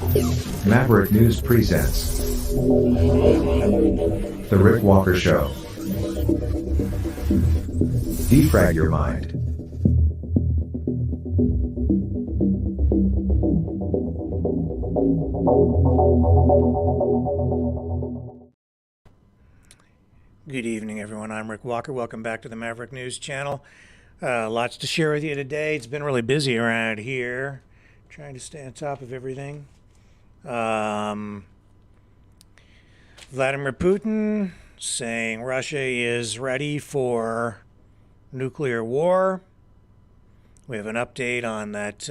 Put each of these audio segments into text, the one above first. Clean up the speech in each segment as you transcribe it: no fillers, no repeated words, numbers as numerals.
Maverick News presents The Rick Walker Show. Defrag your mind. Good evening, everyone. I'm Rick Walker. Welcome back to the Maverick News channel. Lots to share with you today. It's been really busy around here, trying to stay on top of everything. Vladimir Putin saying Russia is ready for nuclear war. We have an update on that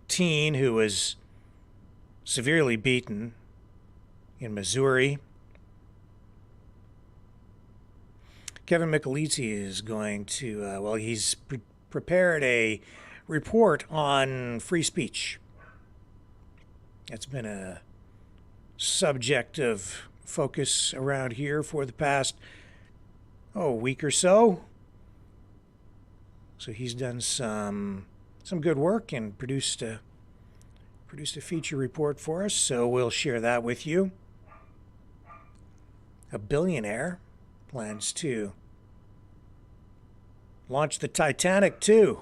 teen who was severely beaten in Missouri. Kevin Michelizzi is going to, he's prepared a report on free speech. It's been a subject of focus around here for the past, week or so. So he's done some good work and produced a feature report for us, so we'll share that with you. A billionaire plans to launch the Titanic too.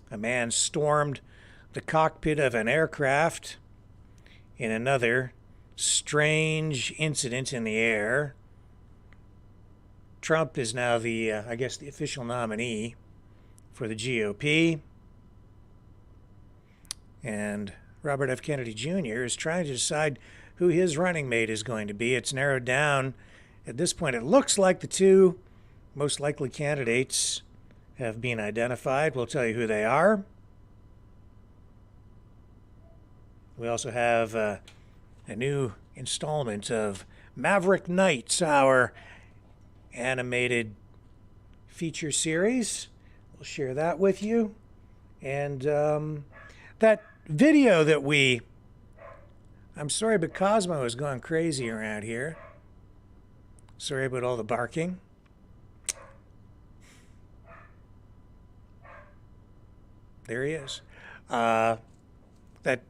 A man stormed the cockpit of an aircraft in another strange incident in the air. Trump is now the official nominee for the GOP. And Robert F. Kennedy Jr. is trying to decide who his running mate is going to be. It's narrowed down. At this point, it looks like the two most likely candidates have been identified. We'll tell you who they are. We also have a new installment of Maverick Knights, our animated feature series. We'll share that with you. And that video that I'm sorry, but Cosmo is going crazy around here. Sorry about all the barking. There he is. That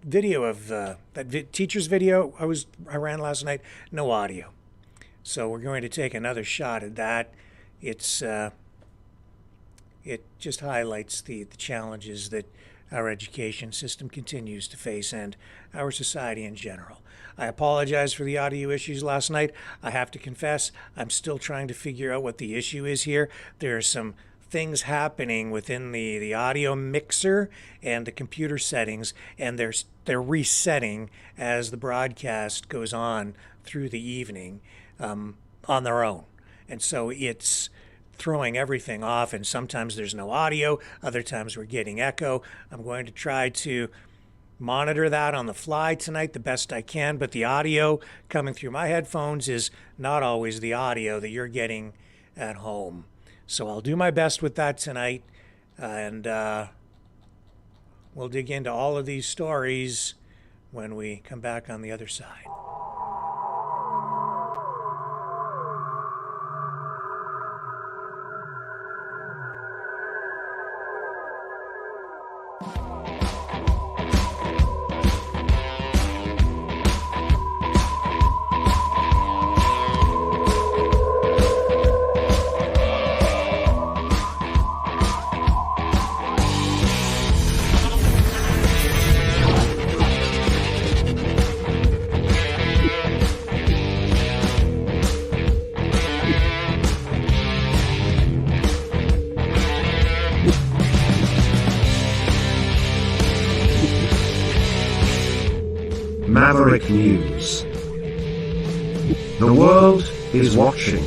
video of teacher's video I ran last night, no audio. So we're going to take another shot at that. It just highlights the challenges that our education system continues to face and our society in general. I apologize for the audio issues last night. I have to confess, I'm still trying to figure out what the issue is here. There are some things happening within the audio mixer and the computer settings, and they're resetting as the broadcast goes on through the evening on their own. And so it's throwing everything off, and sometimes there's no audio, other times we're getting echo. I'm going to try to monitor that on the fly tonight the best I can, but the audio coming through my headphones is not always the audio that you're getting at home. So I'll do my best with that tonight, and we'll dig into all of these stories when we come back on the other side. Maverick News. The world is watching.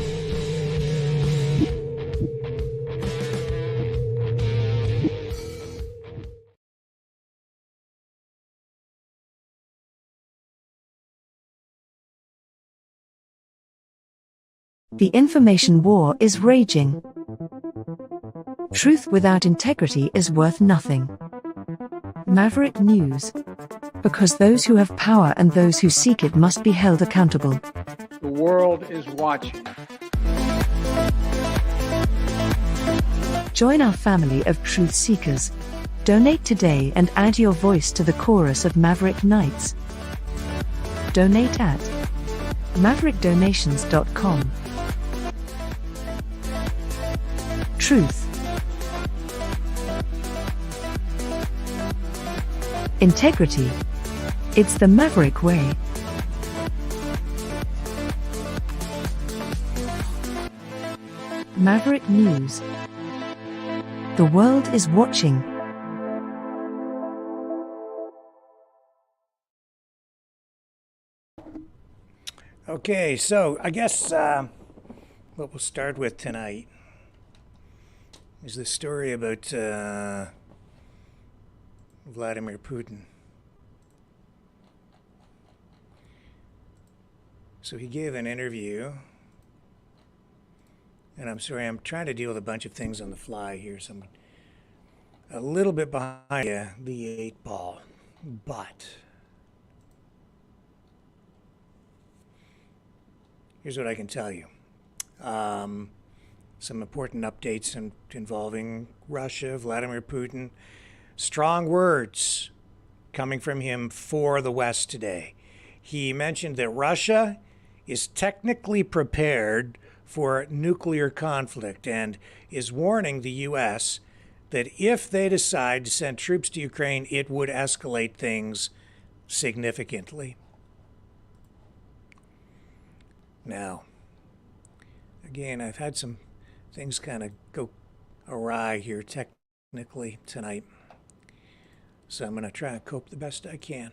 The information war is raging. Truth without integrity is worth nothing. Maverick News. Because those who have power and those who seek it must be held accountable. The world is watching. Join our family of truth seekers. Donate today and add your voice to the chorus of Maverick Knights. Donate at maverickdonations.com. Truth. Integrity. It's the Maverick way. Maverick News. The world is watching. Okay, so I guess what we'll start with tonight is the story about Vladimir Putin. So he gave an interview, and I'm sorry, I'm trying to deal with a bunch of things on the fly here, so I'm a little bit behind the 8 ball, but here's what I can tell you. Some important updates involving Russia, Vladimir Putin. Strong words coming from him for the West today. He mentioned that Russia is technically prepared for nuclear conflict and is warning the U.S. that if they decide to send troops to Ukraine, it would escalate things significantly. Now, again, I've had some things kind of go awry here technically tonight, so I'm going to try and cope the best I can.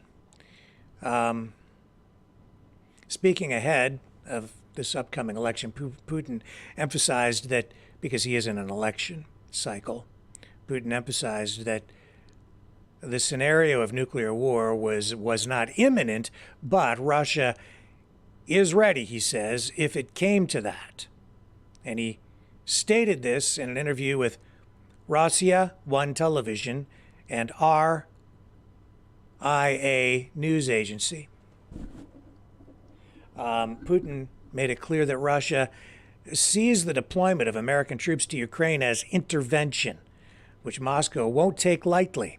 Speaking ahead of this upcoming election, Putin emphasized that, because he is in an election cycle, Putin emphasized that the scenario of nuclear war was not imminent, but Russia is ready, he says, if it came to that. And he stated this in an interview with Russia One Television and RIA news agency. Putin made it clear that Russia sees the deployment of American troops to Ukraine as intervention, which Moscow won't take lightly.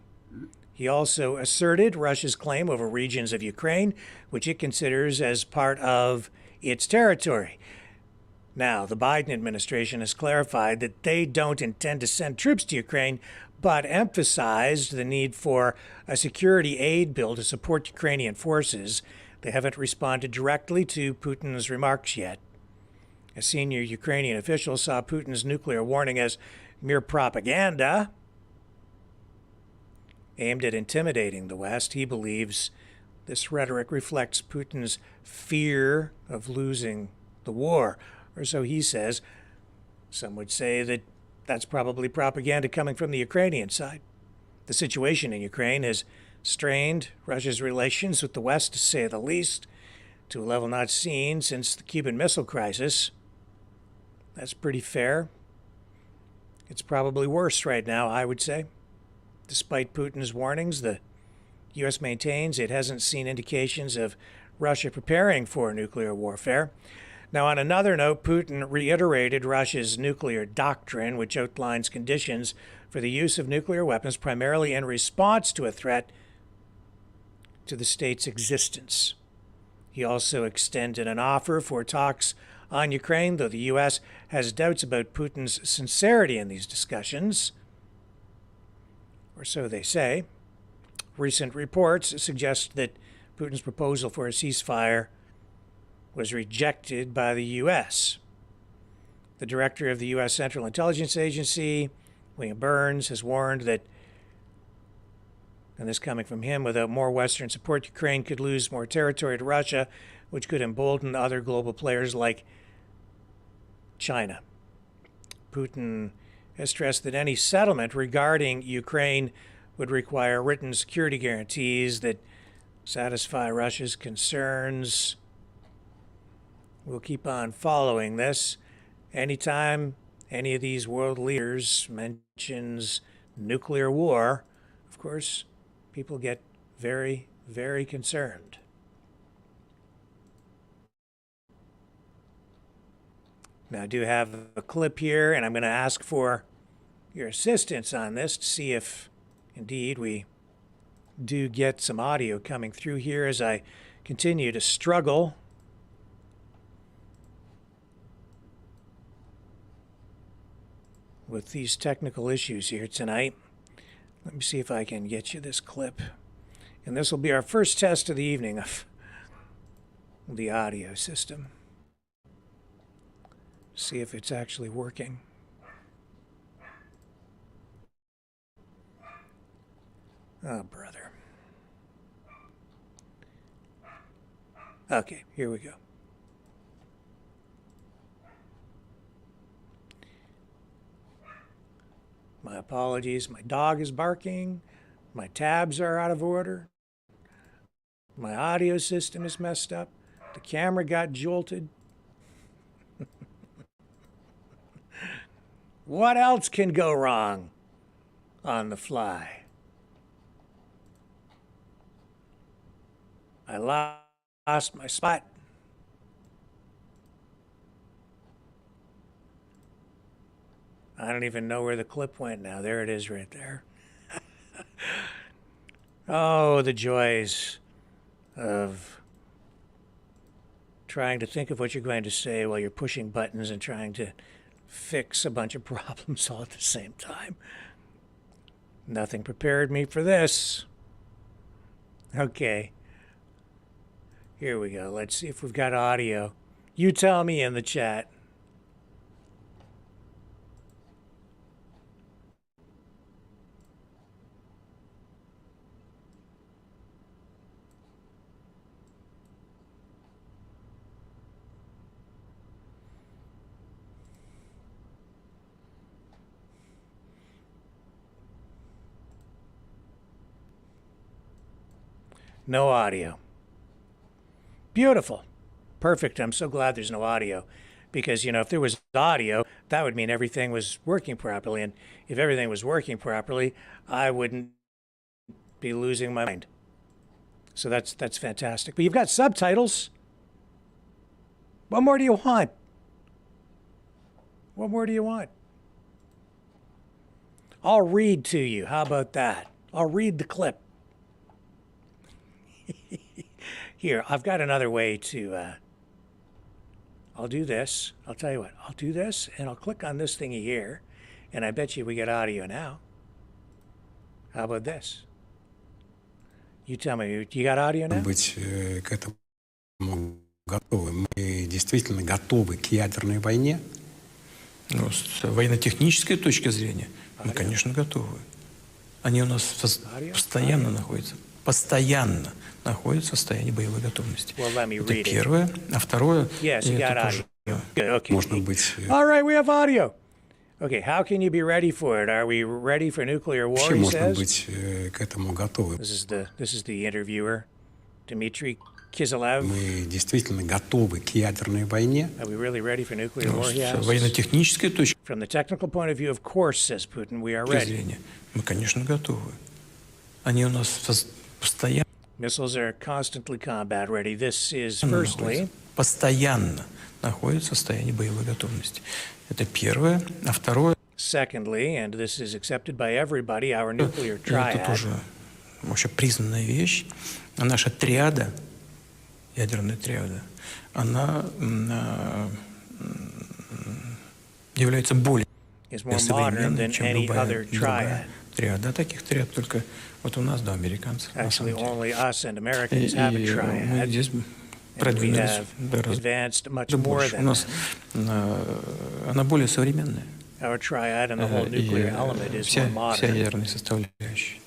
He also asserted Russia's claim over regions of Ukraine, which it considers as part of its territory. Now, the Biden administration has clarified that they don't intend to send troops to Ukraine, but emphasized the need for a security aid bill to support Ukrainian forces. They haven't responded directly to Putin's remarks yet. A senior Ukrainian official saw Putin's nuclear warning as mere propaganda aimed at intimidating the West. He believes this rhetoric reflects Putin's fear of losing the war, or so he says. Some would say that that's probably propaganda coming from the Ukrainian side. The situation in Ukraine has strained Russia's relations with the West, to say the least, to a level not seen since the Cuban Missile Crisis. That's pretty fair. It's probably worse right now, I would say. Despite Putin's warnings, the U.S. maintains it hasn't seen indications of Russia preparing for nuclear warfare. Now, on another note, Putin reiterated Russia's nuclear doctrine, which outlines conditions for the use of nuclear weapons primarily in response to a threat to the state's existence. He also extended an offer for talks on Ukraine, though the U.S. has doubts about Putin's sincerity in these discussions, or so they say. Recent reports suggest that Putin's proposal for a ceasefire was rejected by the U.S. The director of the U.S. Central Intelligence Agency, William Burns, has warned that, and this coming from him, without more Western support, Ukraine could lose more territory to Russia, which could embolden other global players like China. Putin has stressed that any settlement regarding Ukraine would require written security guarantees that satisfy Russia's concerns. We'll keep on following this. Anytime any of these world leaders mentions nuclear war, of course, people get very, very concerned. Now, I do have a clip here, and I'm going to ask for your assistance on this to see if Indeed, we do get some audio coming through here as I continue to struggle with these technical issues here tonight. Let me see if I can get you this clip. And this will be our first test of the evening of the audio system. See if it's actually working. Oh, brother. Okay, here we go. My apologies. My dog is barking. My tabs are out of order. My audio system is messed up. The camera got jolted. What else can go wrong on the fly? I lost my spot. I don't even know where the clip went now. There it is right there. Oh, the joys of trying to think of what you're going to say while you're pushing buttons and trying to fix a bunch of problems all at the same time. Nothing prepared me for this. Okay. Here we go. Let's see if we've got audio. You tell me in the chat. No audio. Beautiful. Perfect. I'm so glad there's no audio. Because, you know, if there was audio, that would mean everything was working properly. And if everything was working properly, I wouldn't be losing my mind. So that's fantastic. But you've got subtitles. What more do you want? What more do you want? I'll read to you. How about that? I'll read the clip. Here, I've got another way to, I'll do this. I'll tell you what, I'll do this, and I'll click on this thingy here, and I bet you we get audio now. How about this? You tell me, you got audio now? Быть к этому готовы. Мы действительно готовы к ядерной войне. Ну, с военно-технической точки зрения, мы, конечно, готовы. Они у нас постоянно находятся в состоянии боевой готовности. Это первое. А второе, Можно быть... All right, we have audio. Okay, how can you be ready for it? Are we ready for nuclear war, Вообще he можно says? быть к этому готовы. This is the interviewer, Dmitry Kiselev. Мы действительно готовы к ядерной войне. Are we really ready for nuclear war, he с asks? военно-технической точки From the technical point of view, of course, says Putin, we are ready. зрения, мы, конечно, готовы. Они у нас постоянно Missiles are constantly combat ready. This is, firstly, постоянно находятся в состоянии боевой готовности. Это первое. А второе, secondly, and this is accepted by everybody, our nuclear это triad. тоже вообще признанная вещь. Наша триада, ядерная триада, она является более Is more modern than современной, чем any любая other другая triad. триада. Таких триад только вот у нас, да, американцев. на Actually, самом деле. only us and Americans have a И мы triad. здесь And we продвинулись have гораздо advanced much more больше. У than нас them. она более современная. Our triad and the whole И nuclear element is more вся modern. ядерная составляющая.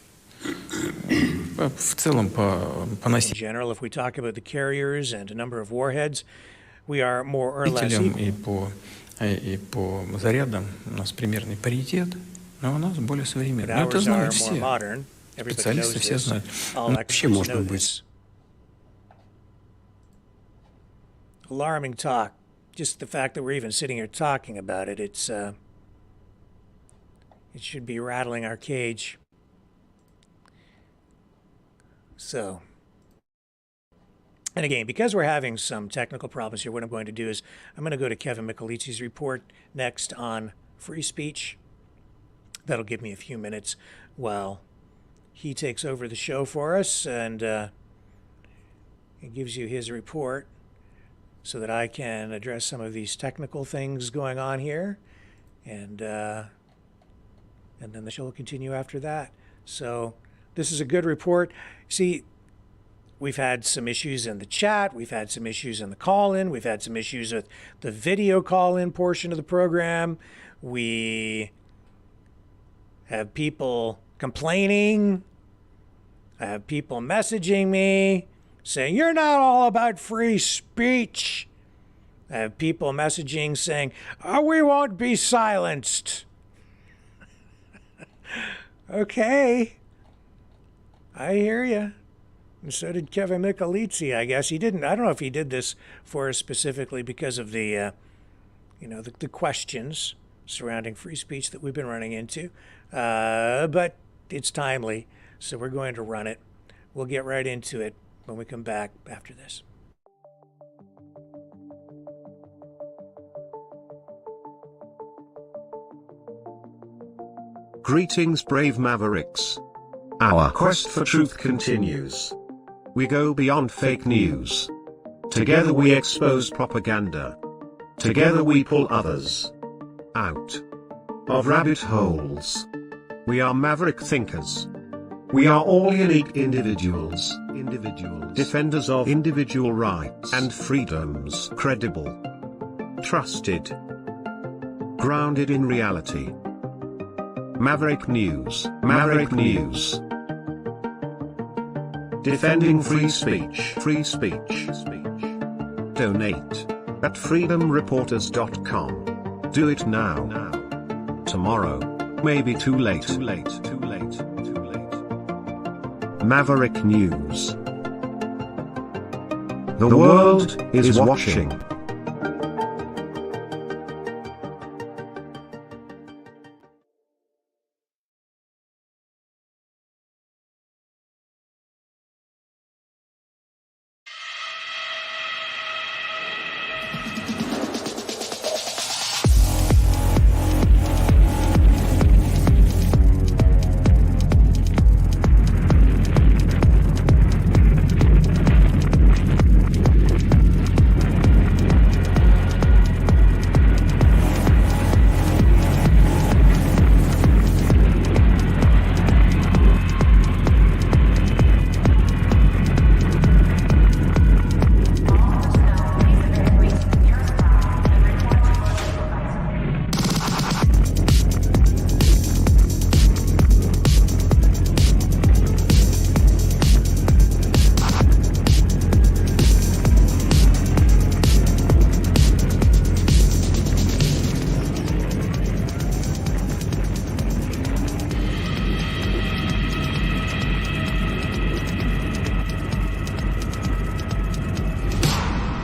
В целом, по In носителям general, if we talk about the carriers and a number of warheads, we are more or less equal. и по зарядам у нас примерный паритет, но у нас более современный. But Но это ours are знают more все. modern. Everybody knows Специалисты все this. знают. All Вообще experts можно know быть this. Alarming talk. Just the fact that we're even sitting here talking about it, it should be rattling our cage. So, and again, because we're having some technical problems here, what I'm going to do is I'm going to go to Kevin Michelizzi's report next on free speech. That'll give me a few minutes while he takes over the show for us, and he gives you his report so that I can address some of these technical things going on here, and then the show will continue after that. So this is a good report. See, we've had some issues in the chat. We've had some issues in the call-in. We've had some issues with the video call-in portion of the program. We have people complaining. I have people messaging me saying, you're not all about free speech. I have people messaging saying, oh, we won't be silenced. Okay. I hear you. And so did Kevin Michelizzi, I guess. He didn't, I don't know if he did this for us specifically because of the questions surrounding free speech that we've been running into. But it's timely, so we're going to run it. We'll get right into it when we come back after this. Greetings, brave Mavericks. Our quest for truth continues. We go beyond fake news. Together we expose propaganda. Together we pull others out of rabbit holes. We are maverick thinkers. We are all unique individuals, defenders of individual rights and freedoms, credible, trusted, grounded in reality. Maverick News, Maverick News. Defending free speech, free speech. Donate at freedomreporters.com. Do it now. Tomorrow may be too late. Maverick News. The world is watching.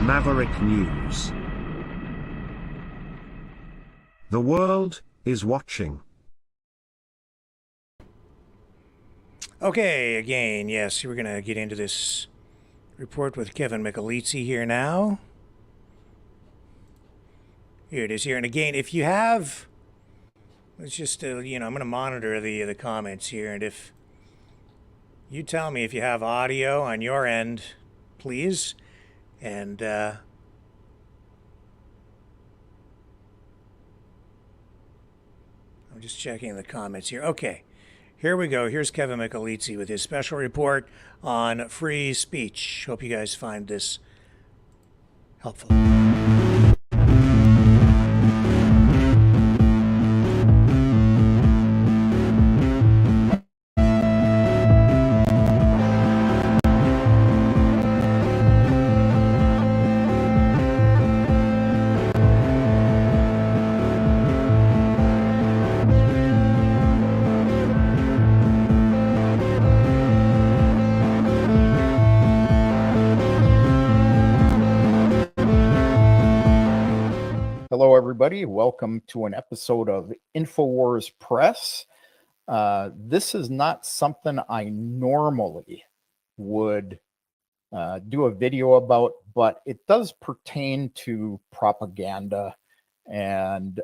Maverick News. The world is watching. Okay, again, yes, we're going to get into this report with Kevin Michelizzi here now. Here it is here. And again, if you have, let's just, I'm going to monitor the comments here. And if you tell me if you have audio on your end, please. And I'm just checking the comments here. Okay, here we go. Here's Kevin Michelizzi with his special report on free speech. Hope you guys find this helpful. Hello, everybody. Welcome to an episode of InfoWars Press. This is not something I normally would do a video about, but it does pertain to propaganda, and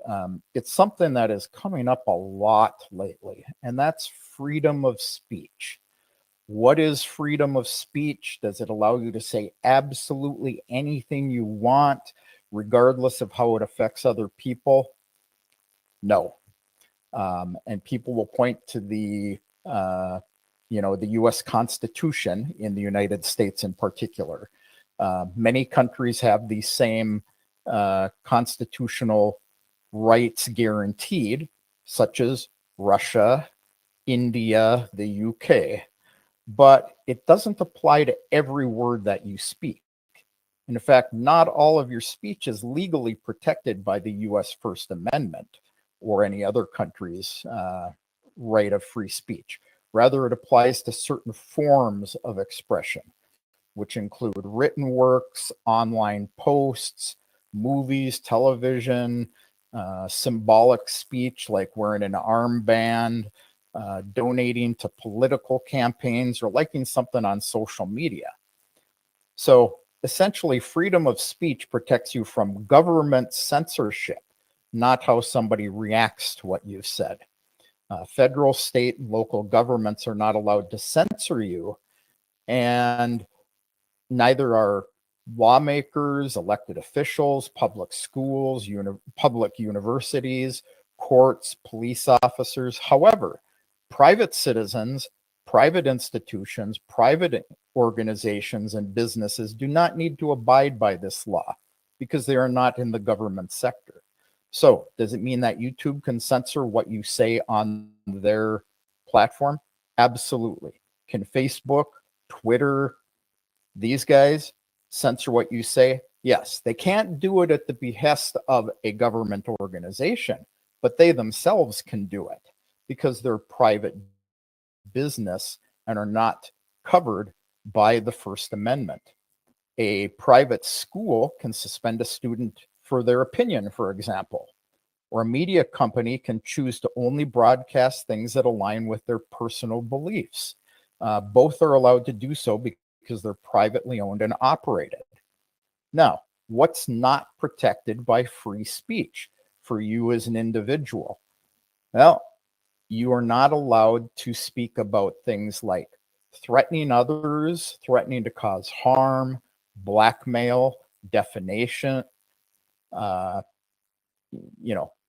it's something that is coming up a lot lately, and that's freedom of speech. What is freedom of speech? Does it allow you to say absolutely anything you want, regardless of how it affects other people? No. And people will point to the U.S. Constitution in the United States in particular. Many countries have the same constitutional rights guaranteed, such as Russia, India, the UK. But it doesn't apply to every word that you speak. In fact, not all of your speech is legally protected by the US First Amendment or any other country's right of free speech. Rather, it applies to certain forms of expression, which include written works, online posts, movies, television, symbolic speech like wearing an armband, donating to political campaigns, or liking something on social media. So essentially, freedom of speech protects you from government censorship, not how somebody reacts to what you've said. Federal, state, and local governments are not allowed to censor you, and neither are lawmakers, elected officials, public schools, public universities, courts, police officers. However, private citizens, private institutions, private organizations, and businesses do not need to abide by this law because they are not in the government sector. So does it mean that YouTube can censor what you say on their platform? Absolutely. Can Facebook, Twitter, these guys censor what you say? Yes. They can't do it at the behest of a government organization, but they themselves can do it because they're private business and are not covered by the First Amendment. A private school can suspend a student for their opinion, for example, or a media company can choose to only broadcast things that align with their personal beliefs. Both are allowed to do so because they're privately owned and operated. Now, what's not protected by free speech for you as an individual? Well, you are not allowed to speak about things like threatening others, threatening to cause harm, blackmail, defamation,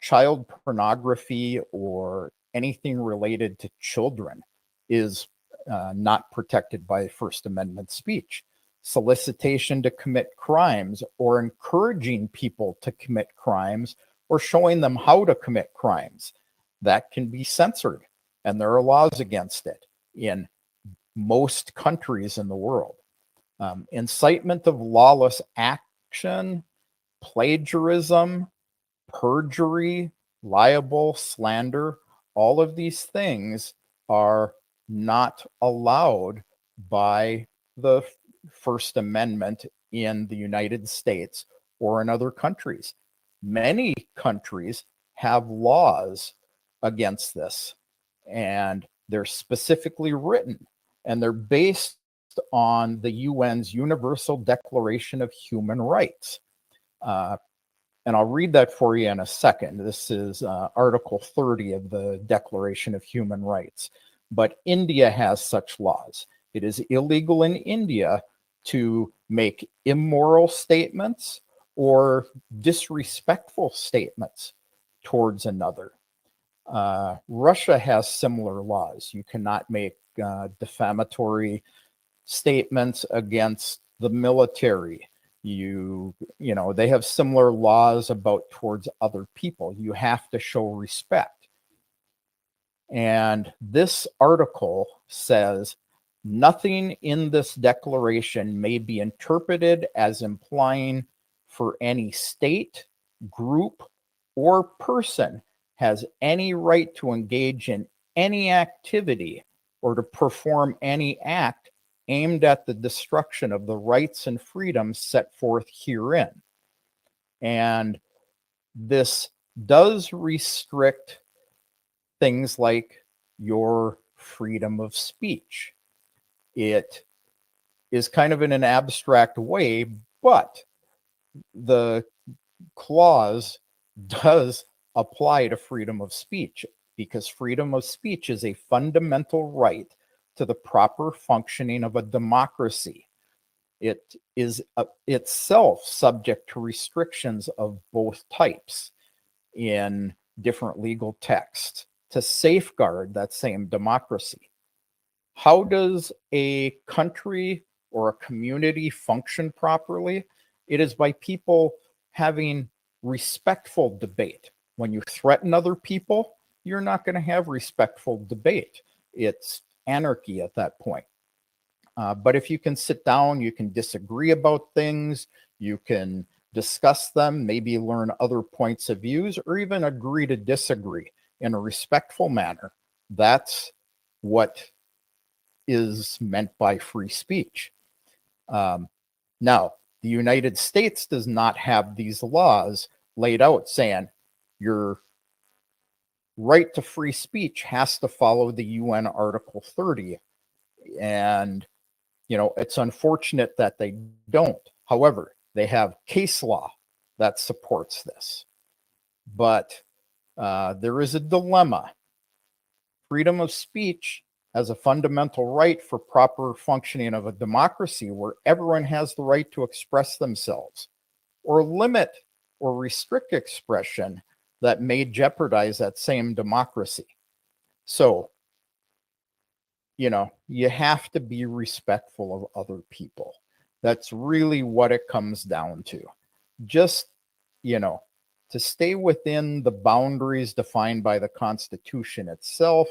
child pornography, or anything related to children is not protected by First Amendment speech. Solicitation to commit crimes or encouraging people to commit crimes or showing them how to commit crimes, that can be censored, and there are laws against it in most countries in the world. Incitement of lawless action, plagiarism, perjury, libel, slander, all of these things are not allowed by the First Amendment in the United States or in other countries. Many countries have laws against this, and they're specifically written, and they're based on the UN's Universal Declaration of Human Rights. And I'll read that for you in a second. This is Article 30 of the Declaration of Human Rights. But India has such laws. It is illegal in India to make immoral statements or disrespectful statements towards another. Russia has similar laws. You cannot make defamatory statements against the military. They have similar laws towards other people. You have to show respect. And this article says, nothing in this declaration may be interpreted as implying for any state, group, or person has any right to engage in any activity or to perform any act aimed at the destruction of the rights and freedoms set forth herein. And this does restrict things like your freedom of speech. It is kind of in an abstract way, but the clause does apply to freedom of speech. because freedom of speech is a fundamental right to the proper functioning of a democracy. It is itself subject to restrictions of both types in different legal texts to safeguard that same democracy. How does a country or a community function properly? It is by people having respectful debate. When you threaten other people, you're not going to have respectful debate. It's anarchy at that point. But if you can sit down, you can disagree about things, you can discuss them, maybe learn other points of views, or even agree to disagree in a respectful manner. That's what is meant by free speech. Now, the United States does not have these laws laid out saying your right to free speech has to follow the UN Article 30. And, you know, it's unfortunate that they don't. However, they have case law that supports this. But there is a dilemma. Freedom of speech as a fundamental right for proper functioning of a democracy where everyone has the right to express themselves, or limit or restrict expression that may jeopardize that same democracy. So, you know, you have to be respectful of other people. That's really what it comes down to. Just, you know, to stay within the boundaries defined by the Constitution itself,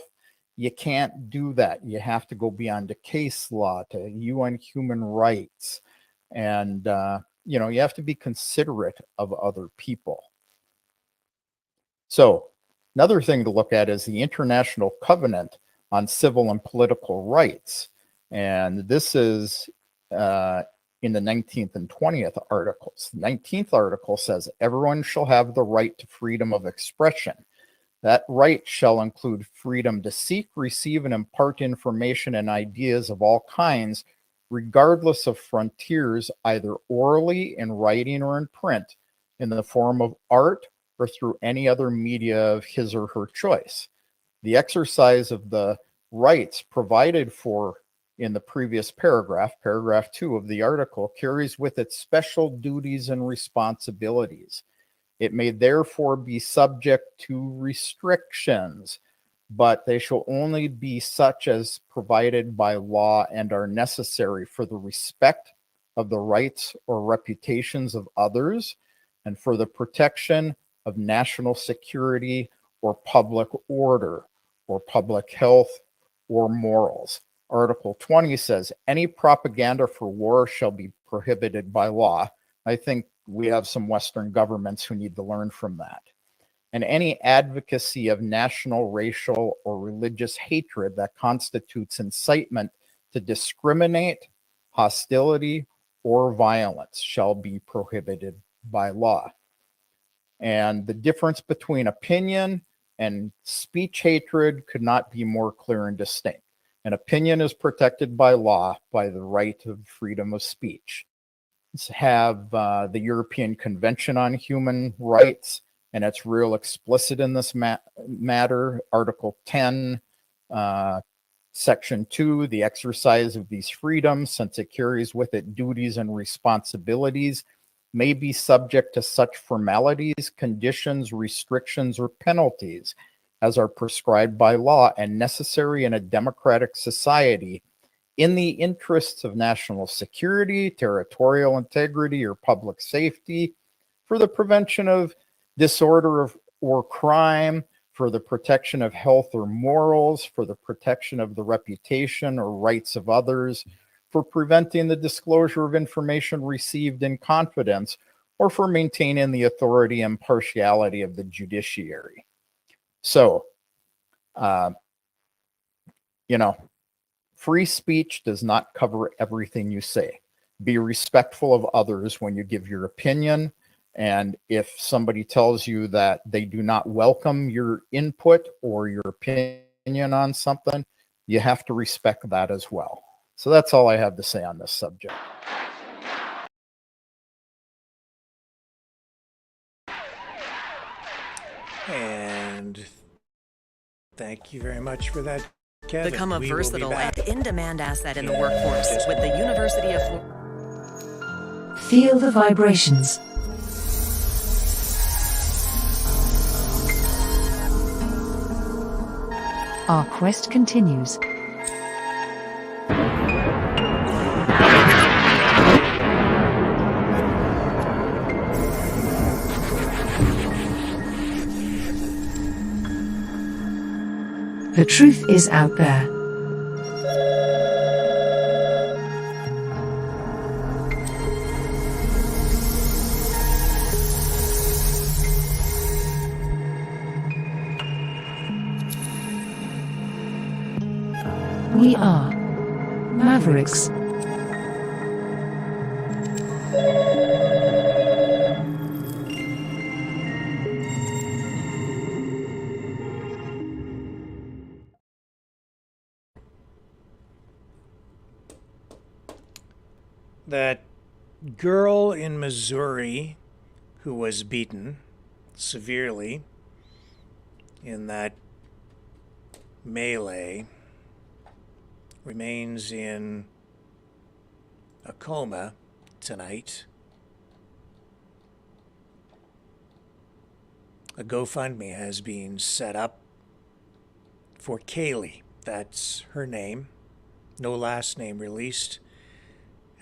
you can't do that. You have to go beyond the case law to UN human rights. And, you know, you have to be considerate of other people. So another thing to look at is the International Covenant on Civil and Political Rights. And this is in the 19th and 20th articles. The 19th article says, everyone shall have the right to freedom of expression. That right shall include freedom to seek, receive, and impart information and ideas of all kinds, regardless of frontiers, either orally, in writing, or in print, in the form of art, or through any other media of his or her choice. The exercise of the rights provided for in the previous paragraph, paragraph 2 of the article, carries with it special duties and responsibilities. It may therefore be subject to restrictions, but they shall only be such as provided by law and are necessary for the respect of the rights or reputations of others, and for the protection of national security or public order or public health or morals. Article 20 says any propaganda for war shall be prohibited by law. I think we have some Western governments who need to learn from that. And any advocacy of national, racial, or religious hatred that constitutes incitement to discriminate, hostility, or violence shall be prohibited by law. And the difference between opinion and speech hatred could not be more clear and distinct. An opinion is protected by law by the right of freedom of speech. Let's have the European Convention on Human Rights, and it's real explicit in this matter. Article 10, Section 2, the exercise of these freedoms, since it carries with it duties and responsibilities, may be subject to such formalities, conditions, restrictions, or penalties as are prescribed by law and necessary in a democratic society in the interests of national security, territorial integrity, or public safety, for the prevention of disorder or crime, for the protection of health or morals, for the protection of the reputation or rights of others, for preventing the disclosure of information received in confidence, or for maintaining the authority and impartiality of the judiciary. So, you know, free speech does not cover everything you say. Be respectful of others when you give your opinion. And if somebody tells you that they do not welcome your input or your opinion on something, you have to respect that as well. So that's all I have to say on this subject. And Thank you very much for that, Kevin. Become a We will be versatile back. and in-demand asset in the workforce with the University of Florida. Feel the vibrations. Our quest continues. The truth is out there. We are Mavericks. That girl in Missouri who was beaten severely in that melee remains in a coma tonight. A GoFundMe has been set up for Kaylee. That's her name. No last name released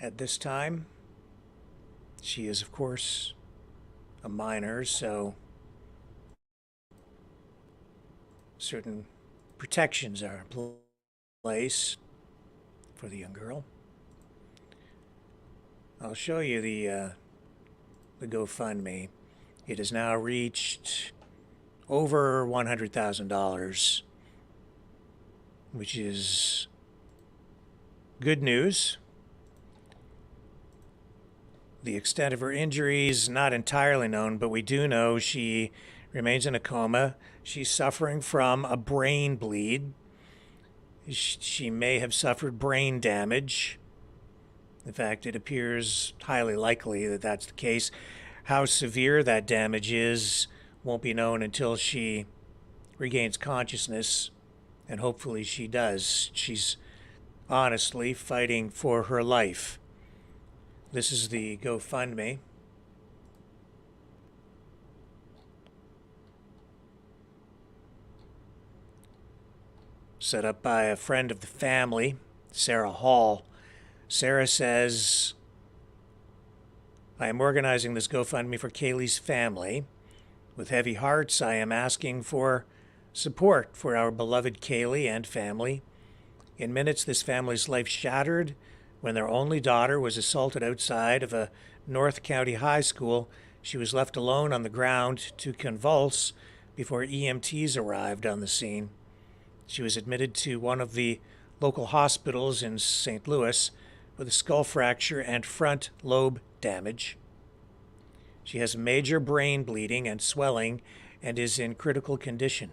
at this time. She is, of course, a minor, so certain protections are in place for the young girl. I'll show you the GoFundMe. It has now reached over $100,000, which is good news. The extent of her injuries not entirely known, but we do know she remains in a coma. She's suffering from a brain bleed. She may have suffered brain damage. In fact, it appears highly likely that that's the case. How severe that damage is won't be known until she regains consciousness, and hopefully she does. She's honestly fighting for her life. This is the GoFundMe. Set up by a friend of the family, Sarah Hall. Sarah says, I am organizing this GoFundMe for Kaylee's family. With heavy hearts, I am asking for support for our beloved Kaylee and family. In minutes, this family's life shattered when their only daughter was assaulted outside of a North County high school. She was left alone on the ground to convulse before EMTs arrived on the scene. She was admitted to one of the local hospitals in St. Louis with a skull fracture and front lobe damage. She has major brain bleeding and swelling and is in critical condition.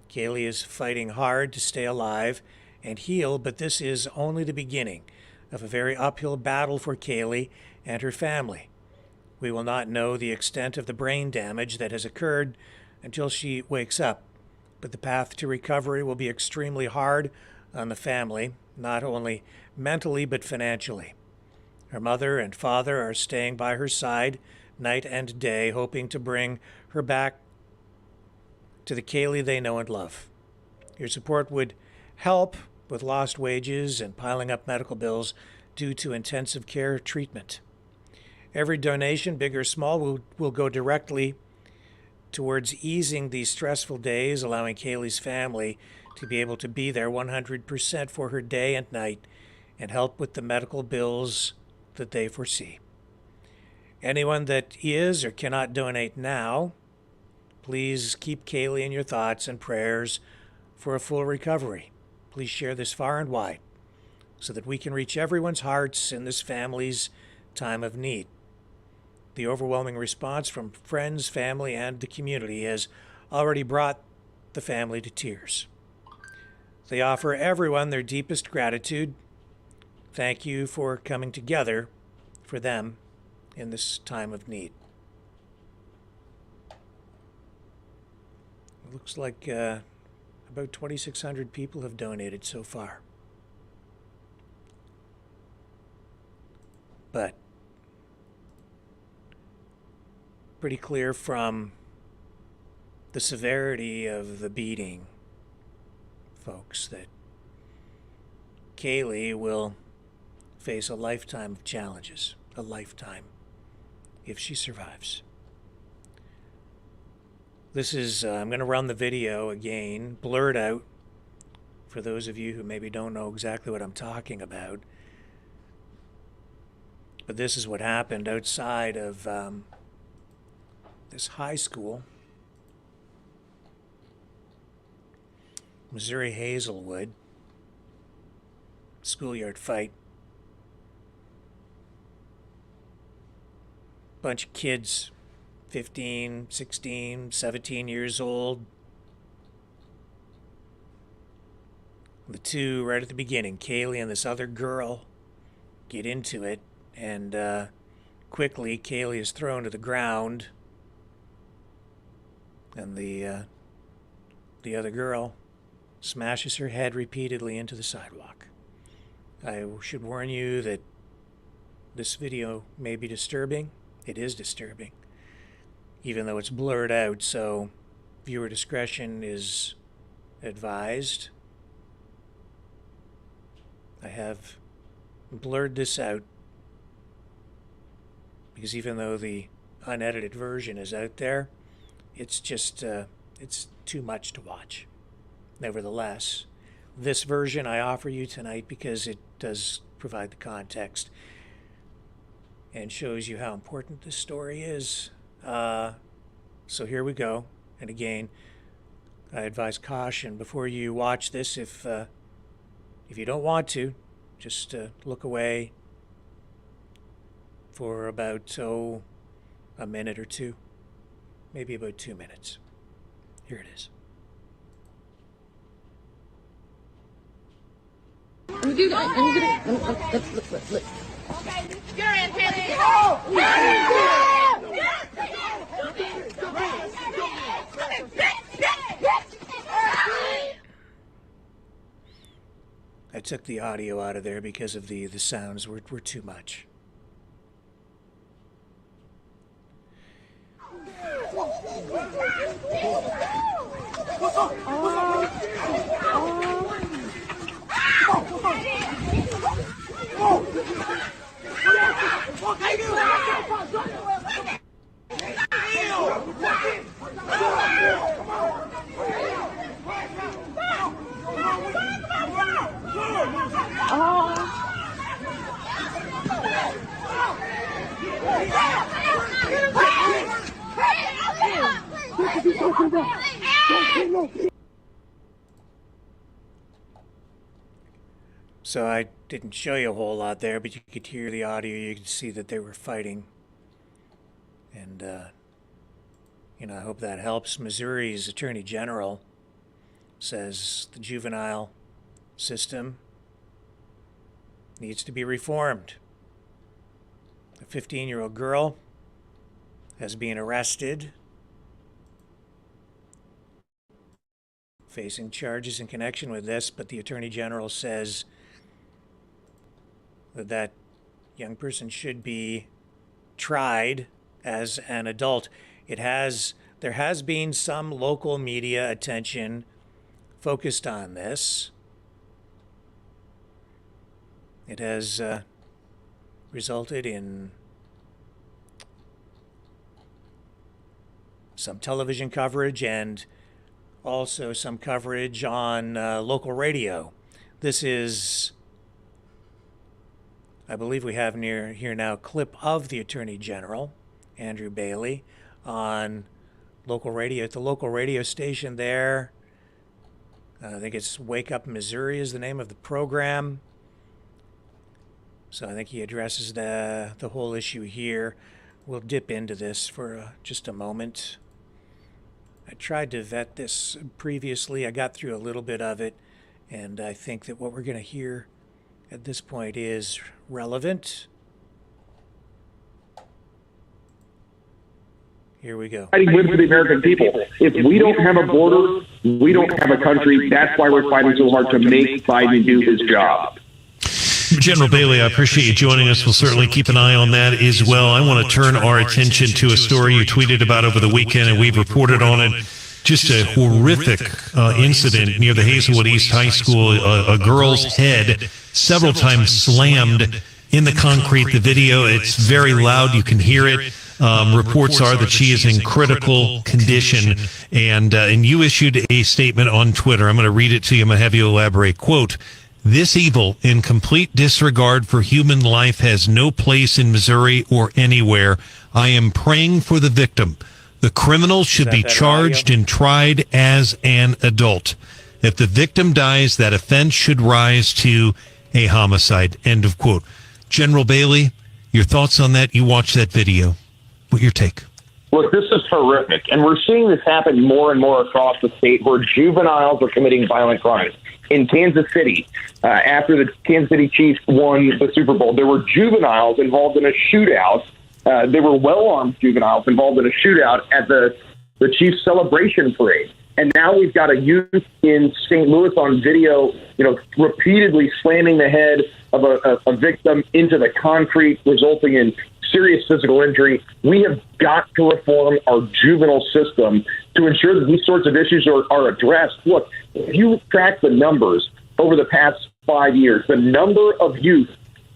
Kaylee is fighting hard to stay alive and heal, but this is only the beginning of a very uphill battle for Kaylee and her family. We will not know the extent of the brain damage that has occurred until she wakes up, but the path to recovery will be extremely hard on the family, not only mentally but financially. Her mother and father are staying by her side night and day, hoping to bring her back to the Kaylee they know and love. Your support would help with lost wages and piling up medical bills due to intensive care treatment. Every donation, big or small, will go directly towards easing these stressful days, allowing Kaylee's family to be able to be there 100% for her day and night and help with the medical bills that they foresee. Anyone that is or cannot donate now, please keep Kaylee in your thoughts and prayers for a full recovery. Please share this far and wide so that we can reach everyone's hearts in this family's time of need. The overwhelming response from friends, family, and the community has already brought the family to tears. They offer everyone their deepest gratitude. Thank you for coming together for them in this time of need. It looks like About 2,600 people have donated so far. But pretty clear from the severity of the beating, folks, that Kaylee will face a lifetime of challenges, a lifetime, if she survives. This is, I'm going to run the video again, blurred out, for those of you who maybe don't know exactly what I'm talking about. But this is what happened outside of this high school, Missouri Hazelwood, schoolyard fight. Bunch of kids, 15, 16, 17 years old. The two, right at the beginning, Kaylee and this other girl, get into it, and quickly Kaylee is thrown to the ground, and the other girl smashes her head repeatedly into the sidewalk. I should warn you that this video may be disturbing. It is disturbing, even though it's blurred out, so viewer discretion is advised. I have blurred this out because even though the unedited version is out there, it's just, it's too much to watch. Nevertheless, this version I offer you tonight because it does provide the context and shows you how important this story is. So here we go. And again, I advise caution before you watch this. If you don't want to, just look away for about, a minute or two, maybe about 2 minutes. Here it is. Dude, I'm gonna look. Okay, you're in, Kelly. I took the audio out of there because of the sounds were too much. So I didn't show you a whole lot there, but you could hear the audio. You could see that they were fighting. And, I hope that helps. Missouri's Attorney General says the juvenile system needs to be reformed. A 15-year-old girl has been arrested, facing charges in connection with this, but the Attorney General says that young person should be tried as an adult. There has been some local media attention focused on this. It has resulted in some television coverage and also some coverage on local radio. This is, I believe we have here now a clip of the Attorney General, Andrew Bailey, on local radio, at the local radio station there. I think it's Wake Up Missouri is the name of the program. So I think he addresses the whole issue here. We'll dip into this for just a moment. I tried to vet this previously. I got through a little bit of it, and I think that what we're going to hear at this point is relevant Here we go. Fighting with the American people. If we don't have a border, we don't have a country. That's why we're fighting so hard to make Biden do his job. General Bailey, I appreciate you joining us. We'll certainly keep an eye on that as well. I want to turn our attention to a story you tweeted about over the weekend, and we've reported on it. Just a horrific incident near the Hazelwood East High School. A girl's head several times slammed in the concrete. The video, it's very loud. You can hear it. Reports are that she is in critical condition. And you issued a statement on Twitter. I'm going to read it to you. I'm going to have you elaborate. Quote, "This evil, in complete disregard for human life, has no place in Missouri or anywhere. I am praying for the victim. The criminal should be charged and tried as an adult. If the victim dies, that offense should rise to a homicide." End of quote. General Bailey, your thoughts on that? You watched that video. What your take? Look, this is horrific, and we're seeing this happen more and more across the state where juveniles are committing violent crimes. In Kansas City, after the Kansas City Chiefs won the Super Bowl, there were juveniles involved in a shootout. They were well-armed juveniles involved in a shootout at the Chiefs celebration parade. And now we've got a youth in St. Louis on video, repeatedly slamming the head of a victim into the concrete, resulting in serious physical injury. We have got to reform our juvenile system to ensure that these sorts of issues are addressed. Look, if you track the numbers over the past 5 years, the number of youth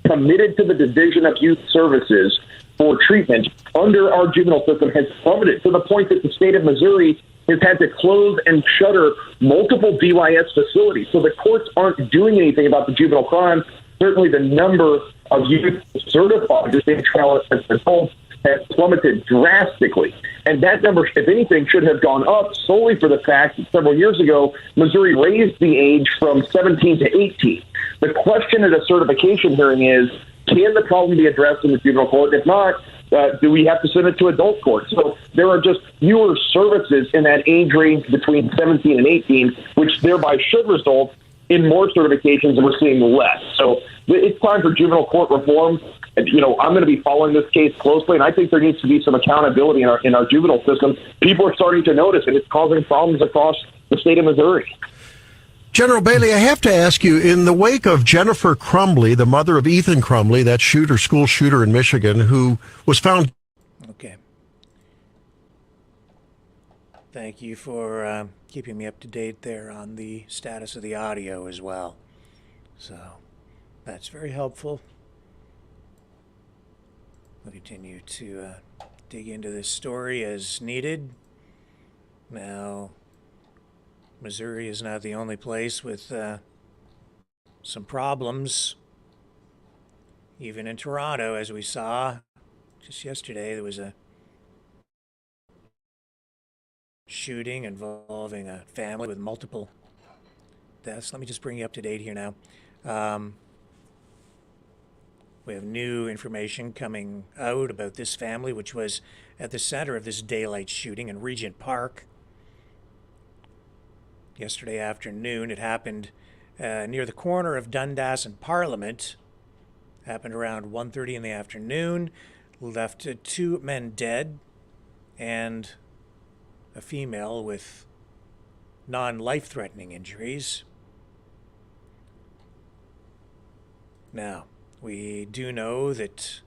committed to the Division of Youth Services for treatment under our juvenile system has plummeted to the point that the state of Missouri has had to close and shutter multiple DYS facilities. So the courts aren't doing anything about the juvenile crime. Certainly the number of youth certified as being trial as adults has plummeted drastically. And that number, if anything, should have gone up solely for the fact that several years ago, Missouri raised the age from 17 to 18. The question at a certification hearing is, can the problem be addressed in the juvenile court? If not, do we have to send it to adult court? So there are just fewer services in that age range between 17 and 18, which thereby should result in more certifications, and we're seeing less. So it's time for juvenile court reform. And, I'm going to be following this case closely, and I think there needs to be some accountability in our juvenile system. People are starting to notice, and it's causing problems across the state of Missouri. General Bailey, I have to ask you, in the wake of Jennifer Crumbley, the mother of Ethan Crumbley, that school shooter in Michigan, who was found... Okay. Thank you for keeping me up to date there on the status of the audio as well. So that's very helpful. We'll continue to dig into this story as needed. Now, Missouri is not the only place with some problems. Even in Toronto, as we saw just yesterday, there was a shooting involving a family with multiple deaths. Let me just bring you up to date here now. We have new information coming out about this family, which was at the center of this daylight shooting in Regent Park. Yesterday afternoon, it happened near the corner of Dundas and Parliament. Happened around 1:30 in the afternoon. Left 2 men dead and a female with non-life-threatening injuries. Now, we do know that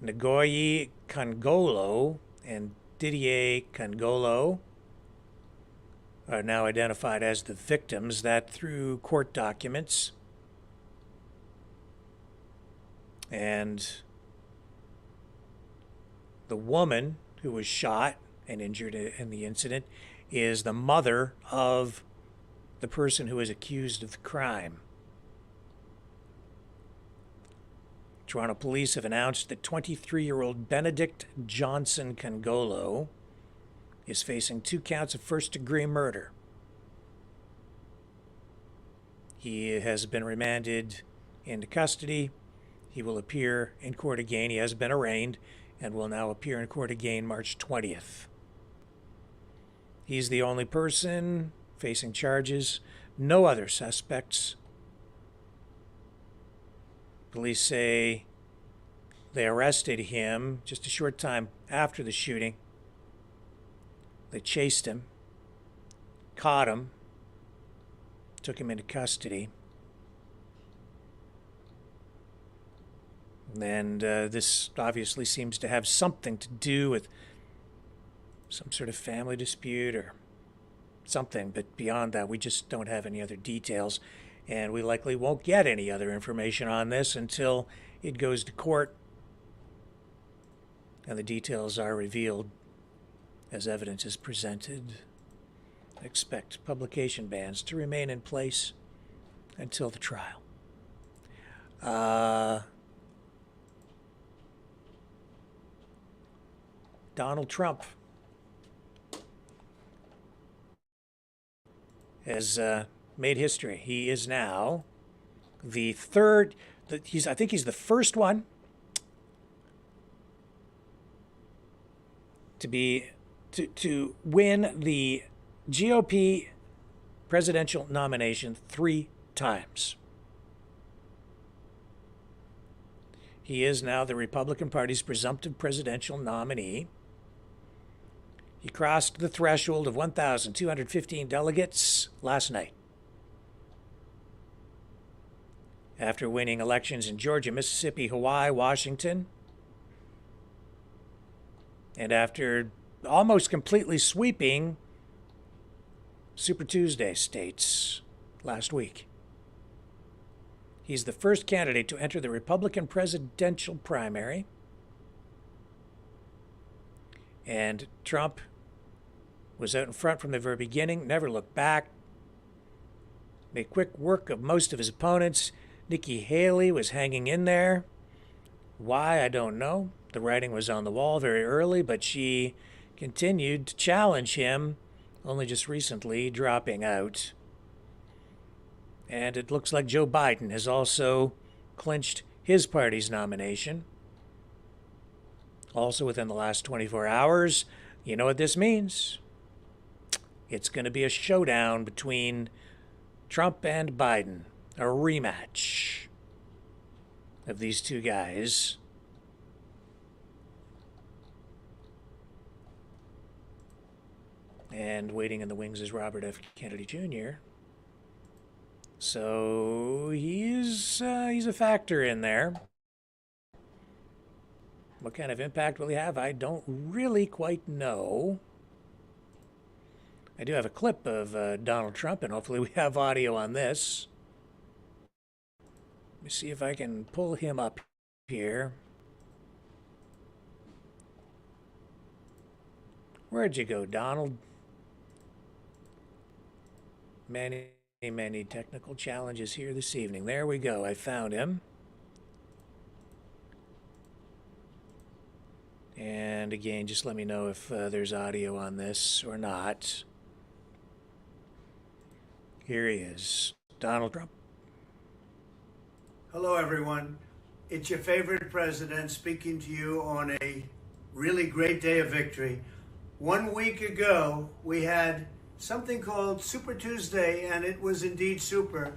Ngozi Kongolo and Didier Kongolo are now identified as the victims, that through court documents. And the woman who was shot and injured in the incident is the mother of the person who is accused of the crime. Toronto police have announced that 23-year-old Benedict Johnson Kongolo is facing 2 counts of first-degree murder. He has been remanded into custody. He will appear in court again. He has been arraigned and will now appear in court again March 20th. He's the only person facing charges. No other suspects. Police say They arrested him just a short time after the shooting. They chased him, caught him, took him into custody. And this obviously seems to have something to do with some sort of family dispute or something, but beyond that, we just don't have any other details, and we likely won't get any other information on this until it goes to court and the details are revealed as evidence is presented. I expect publication bans to remain in place until the trial. Donald Trump has made history. He is now the third. I think he's the first one to win the GOP presidential nomination 3 times. He is now the Republican Party's presumptive presidential nominee. He crossed the threshold of 1,215 delegates last night after winning elections in Georgia, Mississippi, Hawaii, Washington, and after almost completely sweeping Super Tuesday states last week. He's the first candidate to enter the Republican presidential primary. And Trump was out in front from the very beginning, never looked back, made quick work of most of his opponents. Nikki Haley was hanging in there. Why, I don't know. The writing was on the wall very early, but she continued to challenge him, only just recently dropping out. And it looks like Joe Biden has also clinched his party's nomination. Also within the last 24 hours. You know what this means? It's going to be a showdown between Trump and Biden. A rematch of these two guys. And waiting in the wings is Robert F. Kennedy Jr. So he's a factor in there. What kind of impact will he have? I don't really quite know. I do have a clip of Donald Trump, and hopefully we have audio on this. Let me see if I can pull him up here. Where'd you go, Donald? Many technical challenges here this evening. There we go. I found him. And again, just let me know if there's audio on this or not. Here he is, Donald Trump. Hello, everyone. It's your favorite president speaking to you on a really great day of victory. 1 week ago, we had something called Super Tuesday, and it was indeed super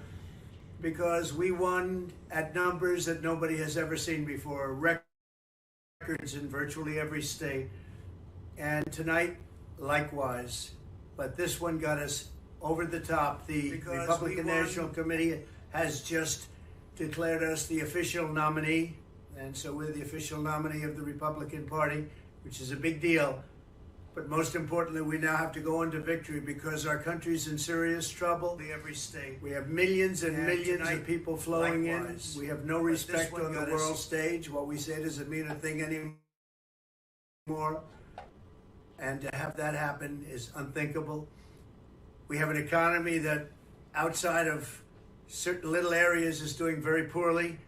because we won at numbers that nobody has ever seen before, records in virtually every state. And tonight, likewise. But this one got us over the top. The Republican National Committee has just declared us the official nominee, and so we're the official nominee of the Republican Party, which is a big deal. But most importantly, we now have to go into victory because our country's in serious trouble. Every state. We have millions and millions of people flowing in. We have no respect on the world stage. What we say doesn't mean a thing anymore. And to have that happen is unthinkable. We have an economy that outside of certain little areas is doing very poorly.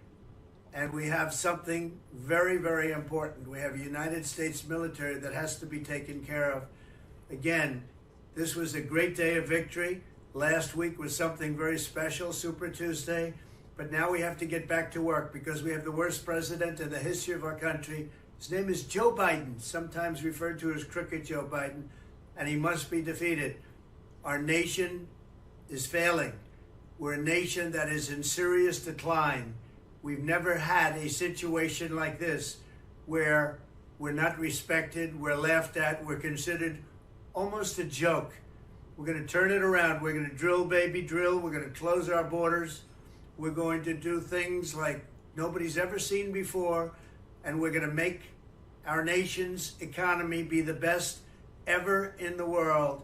And we have something very, very important. We have a United States military that has to be taken care of. Again, this was a great day of victory. Last week was something very special, Super Tuesday. But now we have to get back to work because we have the worst president in the history of our country. His name is Joe Biden, sometimes referred to as Crooked Joe Biden, and he must be defeated. Our nation is failing. We're a nation that is in serious decline. We've never had a situation like this where we're not respected, we're laughed at, we're considered almost a joke. We're going to turn it around. We're going to drill, baby, drill. We're going to close our borders. We're going to do things like nobody's ever seen before, and we're going to make our nation's economy be the best ever in the world.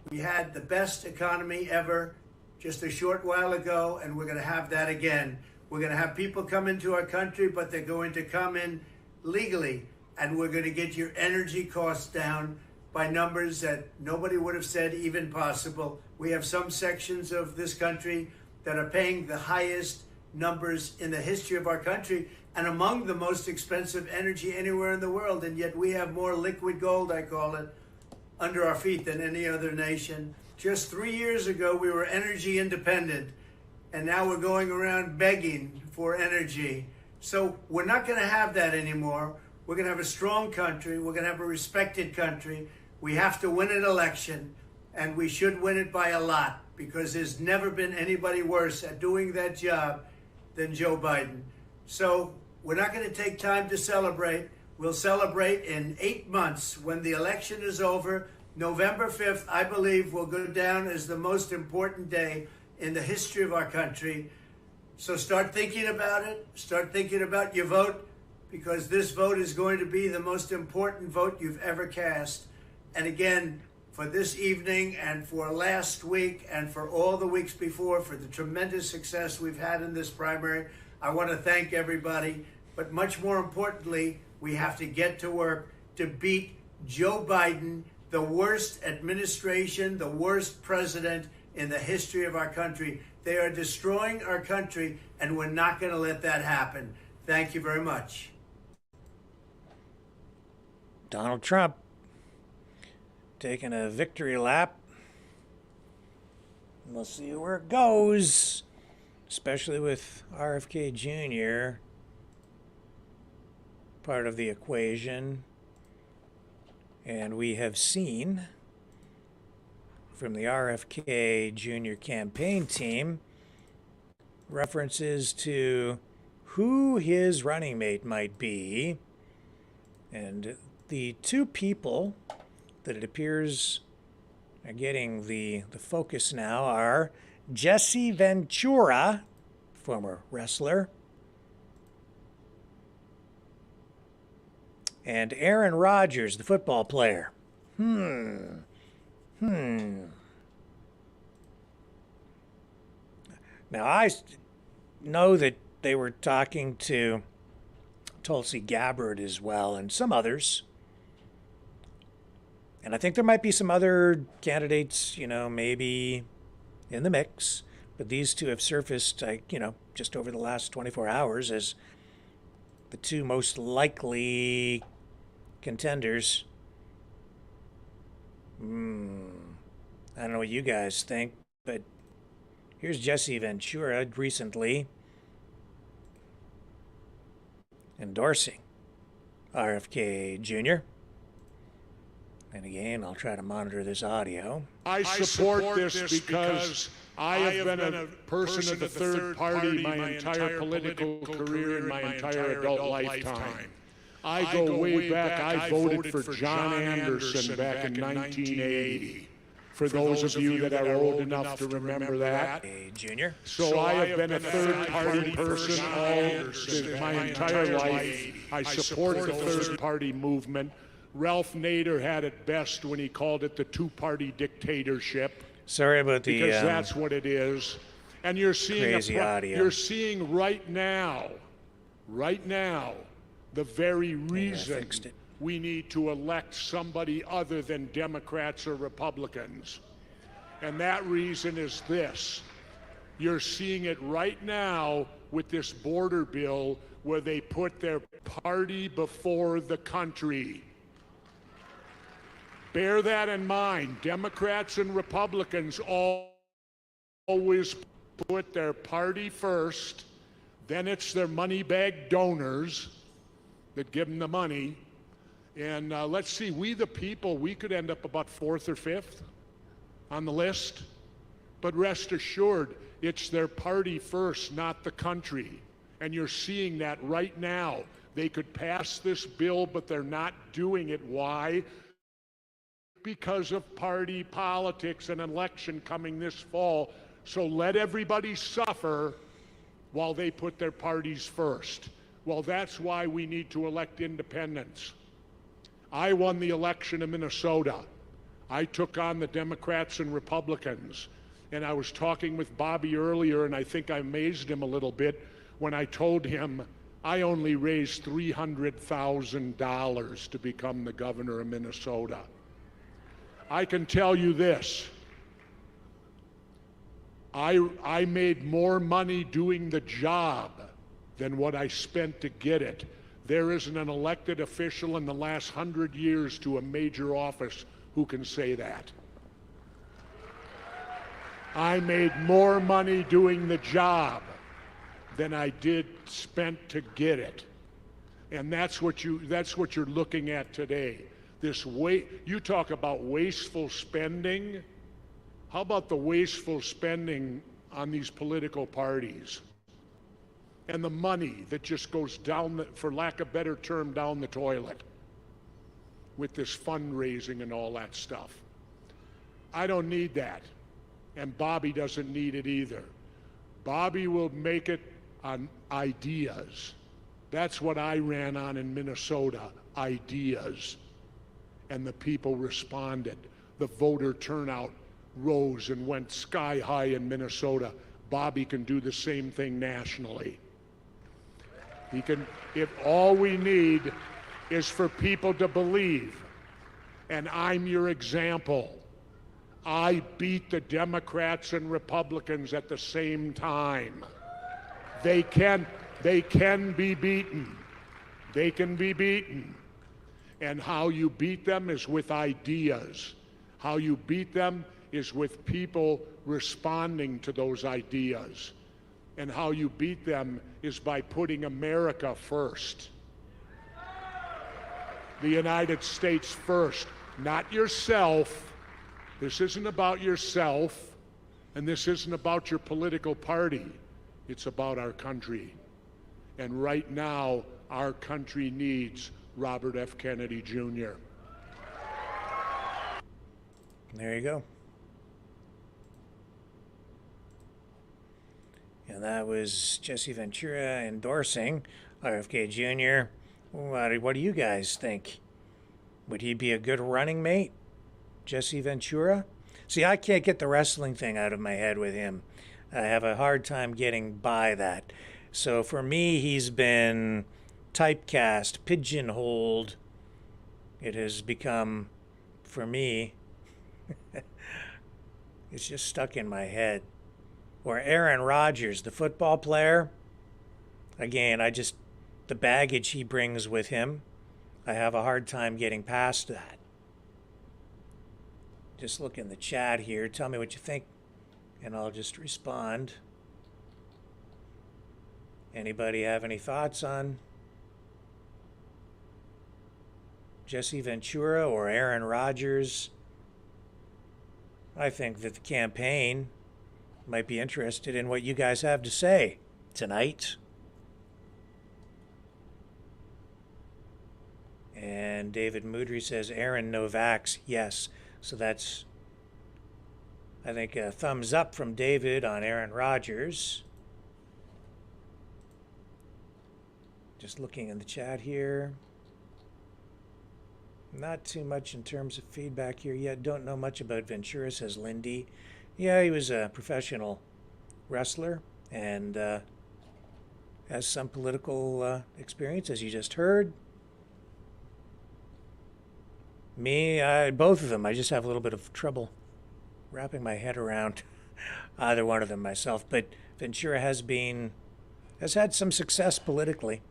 We had the best economy ever just a short while ago, and we're going to have that again. We're going to have people come into our country, but they're going to come in legally, and we're going to get your energy costs down by numbers that nobody would have said even possible. We have some sections of this country that are paying the highest numbers in the history of our country and among the most expensive energy anywhere in the world. And yet we have more liquid gold, I call it, under our feet than any other nation. Just 3 years ago, we were energy independent, and now we're going around begging for energy. So we're not going to have that anymore. We're going to have a strong country. We're going to have a respected country. We have to win an election, and we should win it by a lot, because there's never been anybody worse at doing that job than Joe Biden. So we're not going to take time to celebrate. We'll celebrate in 8 months when the election is over. November 5th, I believe, will go down as the most important day in the history of our country. So start thinking about it. Start thinking about your vote, because this vote is going to be the most important vote you've ever cast. And again, for this evening and for last week and for all the weeks before, for the tremendous success we've had in this primary, I want to thank everybody. But much more importantly, we have to get to work to beat Joe Biden, the worst administration, the worst president in the history of our country. They are destroying our country, and we're not going to let that happen. Thank you very much. Donald Trump taking a victory lap. We'll see where it goes, especially with RFK Jr. part of the equation. And we have seen from the RFK Jr. campaign team references to who his running mate might be. And the two people that it appears are getting the focus now are Jesse Ventura, former wrestler, and Aaron Rodgers, the football player. Now, I know that they were talking to Tulsi Gabbard as well, and some others. And I think there might be some other candidates, maybe in the mix. But these two have surfaced, just over the last 24 hours as the two most likely contenders. I don't know what you guys think, but here's Jesse Ventura recently endorsing RFK Jr. And again, I'll try to monitor this audio. I support this because I have been a person of the third party my entire political career and my entire adult lifetime. I go way back. I voted for John Anderson back in 1980. For those of you that are old enough to remember that. Junior. So I have been a third party person my entire life. I support the third party movement. Ralph Nader had it best when he called it the two-party dictatorship. Sorry about the because that's what it is. And you're seeing crazy audio. You're seeing right now, the very reason we need to elect somebody other than Democrats or Republicans. And that reason is this. You're seeing it right now with this border bill where they put their party before the country. Bear that in mind. Democrats and Republicans always put their party first, then it's their money bag donors that give them the money. And let's see, we the people, we could end up about 4th or 5th on the list. But rest assured, it's their party first, not the country. And you're seeing that right now. They could pass this bill, but they're not doing it. Why? Because of party politics and election coming this fall. So let everybody suffer while they put their parties first. Well, that's why we need to elect independents. I won the election in Minnesota. I took on the Democrats and Republicans. And I was talking with Bobby earlier, and I think I amazed him a little bit when I told him I only raised $300,000 to become the governor of Minnesota. I can tell you this. I made more money doing the job than what I spent to get it. There isn't an elected official in the last 100 years to a major office who can say that. I made more money doing the job than I did spent to get it. And that's what you're looking at today. You talk about wasteful spending. How about the wasteful spending on these political parties? And the money that just goes down, for lack of a better term, down the toilet with this fundraising and all that stuff. I don't need that. And Bobby doesn't need it either. Bobby will make it on ideas. That's what I ran on in Minnesota, ideas. And the people responded. The voter turnout rose and went sky high in Minnesota. Bobby can do the same thing nationally. He can, if all we need is for people to believe, and I'm your example. I beat the Democrats and Republicans at the same time. They can be beaten. They can be beaten. And how you beat them is with ideas. How you beat them is with people responding to those ideas. And how you beat them is by putting America first. The United States first, not yourself. This isn't about yourself, and this isn't about your political party. It's about our country. And right now, our country needs Robert F. Kennedy Jr. There you go. And that was Jesse Ventura endorsing RFK Jr. What do you guys think? Would he be a good running mate? Jesse Ventura? See, I can't get the wrestling thing out of my head with him. I have a hard time getting by that. So for me, he's been typecast, pigeonholed. It has become, for me, it's just stuck in my head. Or Aaron Rodgers, the football player. Again, the baggage he brings with him, I have a hard time getting past that. Just look in the chat here. Tell me what you think, and I'll just respond. Anybody have any thoughts on Jesse Ventura or Aaron Rodgers? I think that the campaign might be interested in what you guys have to say tonight. And David Moodry says Aaron Novaks, yes. So that's, I think, a thumbs up from David on Aaron Rodgers. Just looking in the chat here. Not too much in terms of feedback here yet. Don't know much about Ventura, says Lindy. Yeah, he was a professional wrestler and has some political experience, as you just heard. Me, both of them, I just have a little bit of trouble wrapping my head around either one of them myself. But Ventura has had some success politically.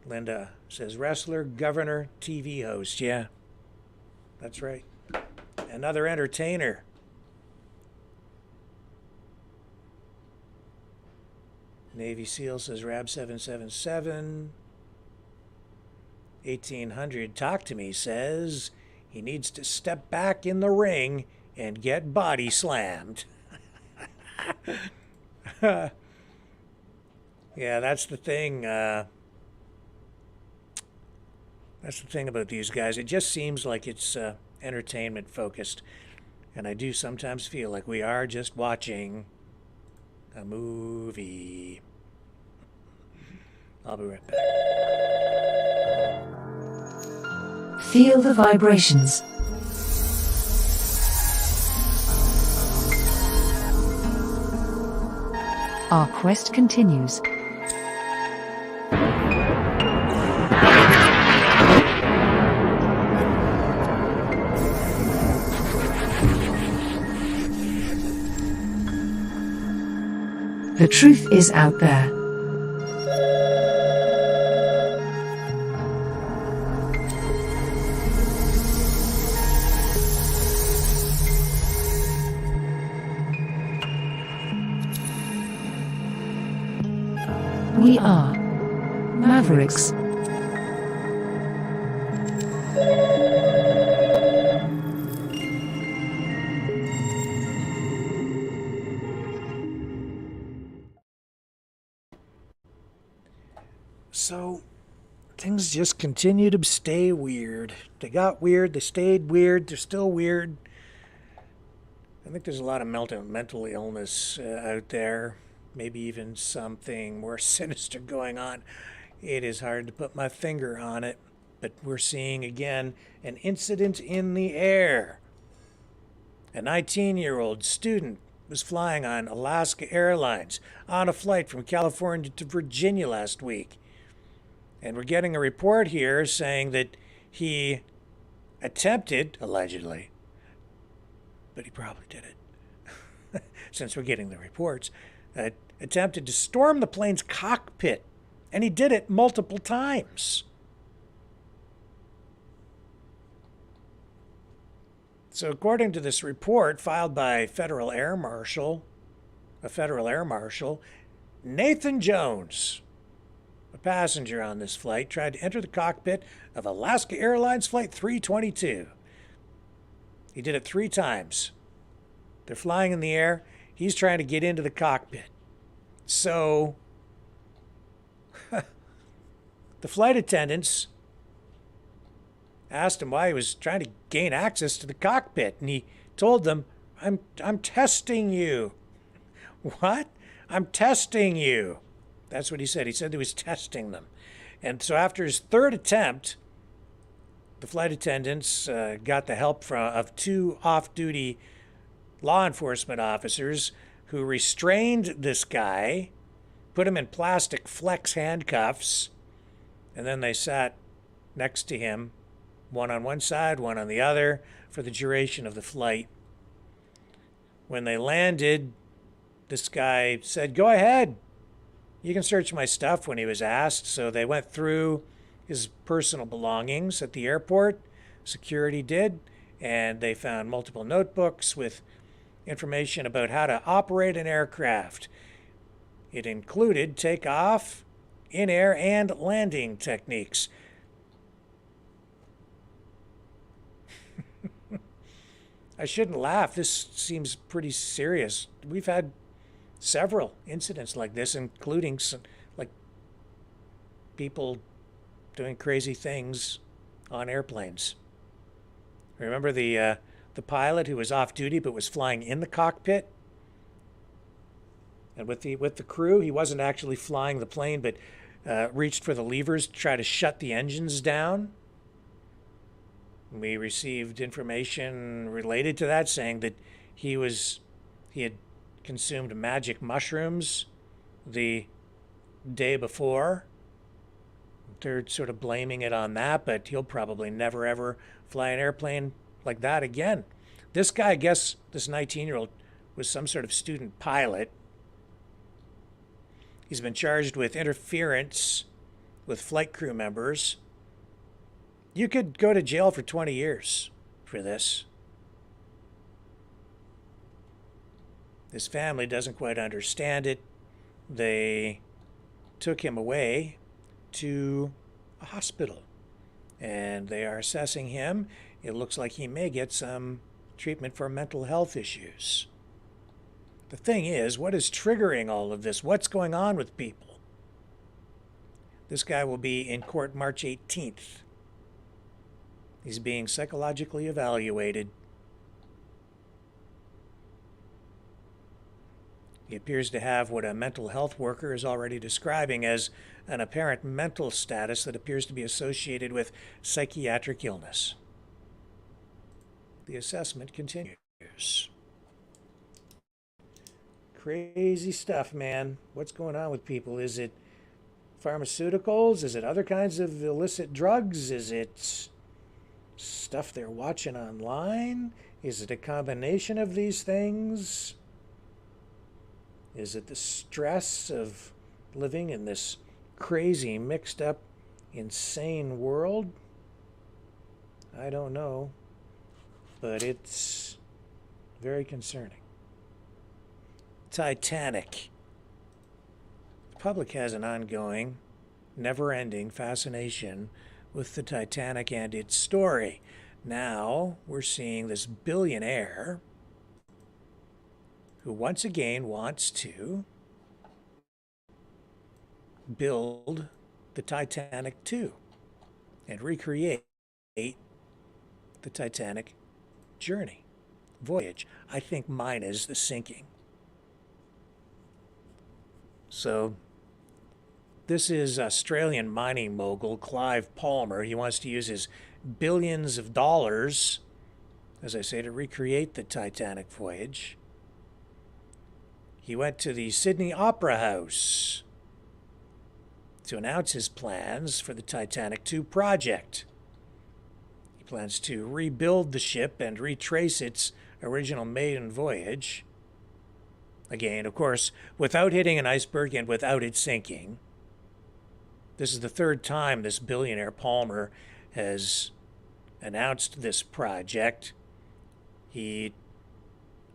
Linda says wrestler, governor, TV host. Yeah, that's right. Another entertainer. Navy SEAL says Rab 777. 1800 Talk to Me says he needs to step back in the ring and get body slammed. Yeah, that's the thing. That's the thing about these guys. It just seems like it's entertainment focused. And I do sometimes feel like we are just watching a movie. I'll be right back. Feel the vibrations. Our quest continues. The truth is out there. We are Mavericks. So, things just continue to stay weird. They got weird, they stayed weird, they're still weird. I think there's a lot of mental illness out there. Maybe even something more sinister going on. It is hard to put my finger on it, but we're seeing again an incident in the air. A 19-year-old student was flying on Alaska Airlines on a flight from California to Virginia last week. And we're getting a report here saying that he attempted, allegedly, but he probably did it, since we're getting the reports, attempted to storm the plane's cockpit, and he did it multiple times. So according to this report filed by a federal air marshal, Nathan Jones, a passenger on this flight, tried to enter the cockpit of Alaska Airlines Flight 322. He did it 3 times. They're flying in the air. He's trying to get into the cockpit. So the flight attendants asked him why he was trying to gain access to the cockpit, and he told them, I'm testing you. What? I'm testing you. That's what he said. He said he was testing them. And so after his 3rd attempt, the flight attendants got the help of 2 off-duty law enforcement officers who restrained this guy, put him in plastic flex handcuffs, and then they sat next to him, one on one side, one on the other, for the duration of the flight. When they landed, this guy said, "Go ahead. You can search my stuff," when he was asked. So they went through his personal belongings at the airport. Security did, and they found multiple notebooks with information about how to operate an aircraft. It included takeoff, in-air, and landing techniques. I shouldn't laugh. This seems pretty serious. We've had several incidents like this, including some, like, people doing crazy things on airplanes. Remember the pilot who was off duty but was flying in the cockpit? And with the crew, he wasn't actually flying the plane, but reached for the levers to try to shut the engines down. We received information related to that, saying that he had consumed magic mushrooms the day before. They're sort of blaming it on that, but he'll probably never ever fly an airplane like that again. This guy, I guess, this 19-year-old, was some sort of student pilot. He's been charged with interference with flight crew members. You could go to jail for 20 years for this. His family doesn't quite understand it. They took him away to a hospital, and they are assessing him. It looks like he may get some treatment for mental health issues. The thing is, what is triggering all of this? What's going on with people? This guy will be in court March 18th. He's being psychologically evaluated. He appears to have what a mental health worker is already describing as an apparent mental status that appears to be associated with psychiatric illness. The assessment continues. Crazy stuff, man. What's going on with people? Is it pharmaceuticals? Is it other kinds of illicit drugs? Is it stuff they're watching online? Is it a combination of these things? Is it the stress of living in this crazy, mixed up, insane world? I don't know, but it's very concerning. Titanic. The public has an ongoing, never-ending fascination with the Titanic and its story. Now we're seeing this billionaire who once again wants to build the Titanic 2 and recreate the Titanic journey, voyage. I think mine is the sinking. So this is Australian mining mogul Clive Palmer. He wants to use his billions of dollars, as I say, to recreate the Titanic voyage. He went to the Sydney Opera House to announce his plans for the Titanic 2 project. He plans to rebuild the ship and retrace its original maiden voyage. Again, of course, without hitting an iceberg and without it sinking. This is the third time this billionaire Palmer has announced this project. He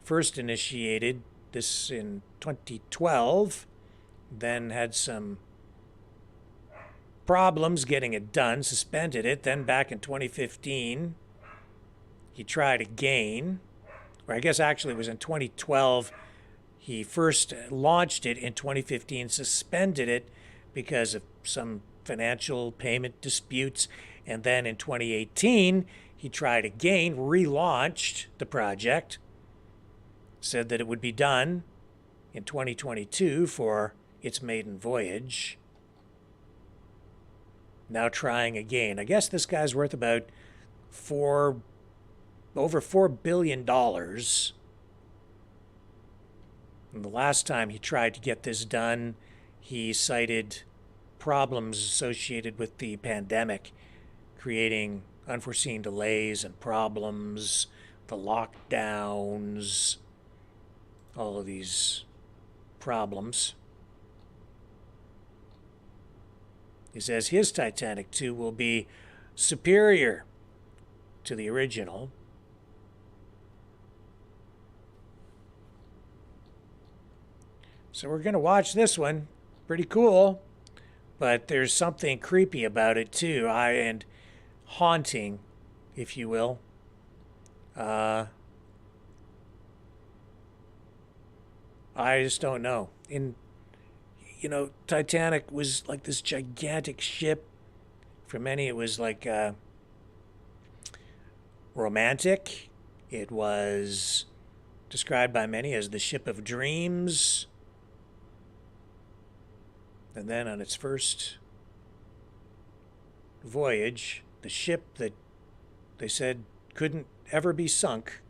first initiated this in 2012, then had some problems getting it done, suspended it. Then back in 2015, he tried again, or I guess actually it was in 2012. He first launched it in 2015, suspended it because of some financial payment disputes, and then in 2018, he tried again, relaunched the project, said that it would be done in 2022 for its maiden voyage. Now trying again. I guess this guy's worth about over $4 billion. And the last time he tried to get this done, he cited problems associated with the pandemic, creating unforeseen delays and problems, the lockdowns, all of these problems. He says his Titanic 2 will be superior to the original. So we're going to watch this one. Pretty cool. But there's something creepy about it too, and haunting, if you will. I just don't know. Titanic was like this gigantic ship. For many, it was like romantic. It was described by many as the ship of dreams. And then on its first voyage, the ship that they said couldn't ever be sunk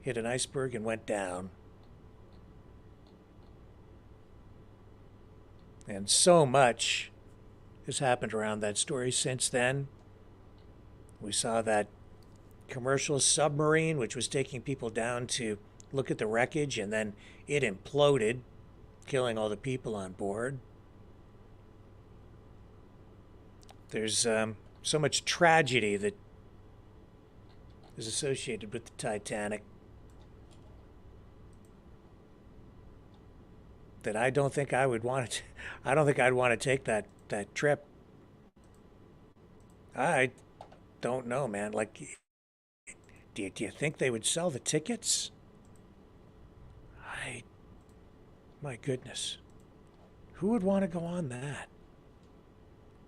hit an iceberg and went down. And so much has happened around that story since then. We saw that commercial submarine, which was taking people down to look at the wreckage, and then it imploded, killing all the people on board. There's so much tragedy that is associated with the Titanic that I don't think I would want to. I don't think I'd want to take that trip. I don't know, man. Like, Do you think they would sell the tickets? My goodness. Who would want to go on that?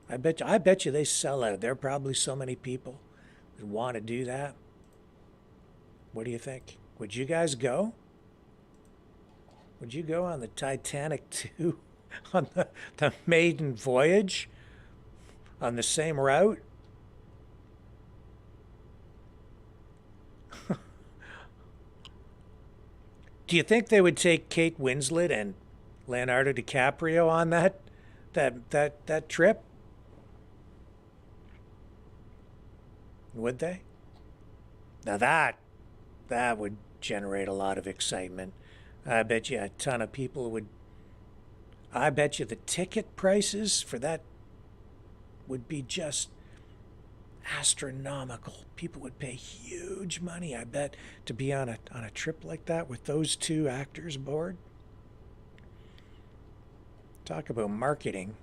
I bet you they sell out. There are probably so many people that want to do that. What do you think? Would you guys go? Would you go on the Titanic too? On the maiden voyage? On the same route? Do you think they would take Kate Winslet and Leonardo DiCaprio on that trip? Would they? Now that would generate a lot of excitement. I bet you a ton of people would. I bet you the ticket prices for that would be just astronomical. People would pay huge money, I bet, to be on a trip like that with those two actors aboard. Talk about marketing.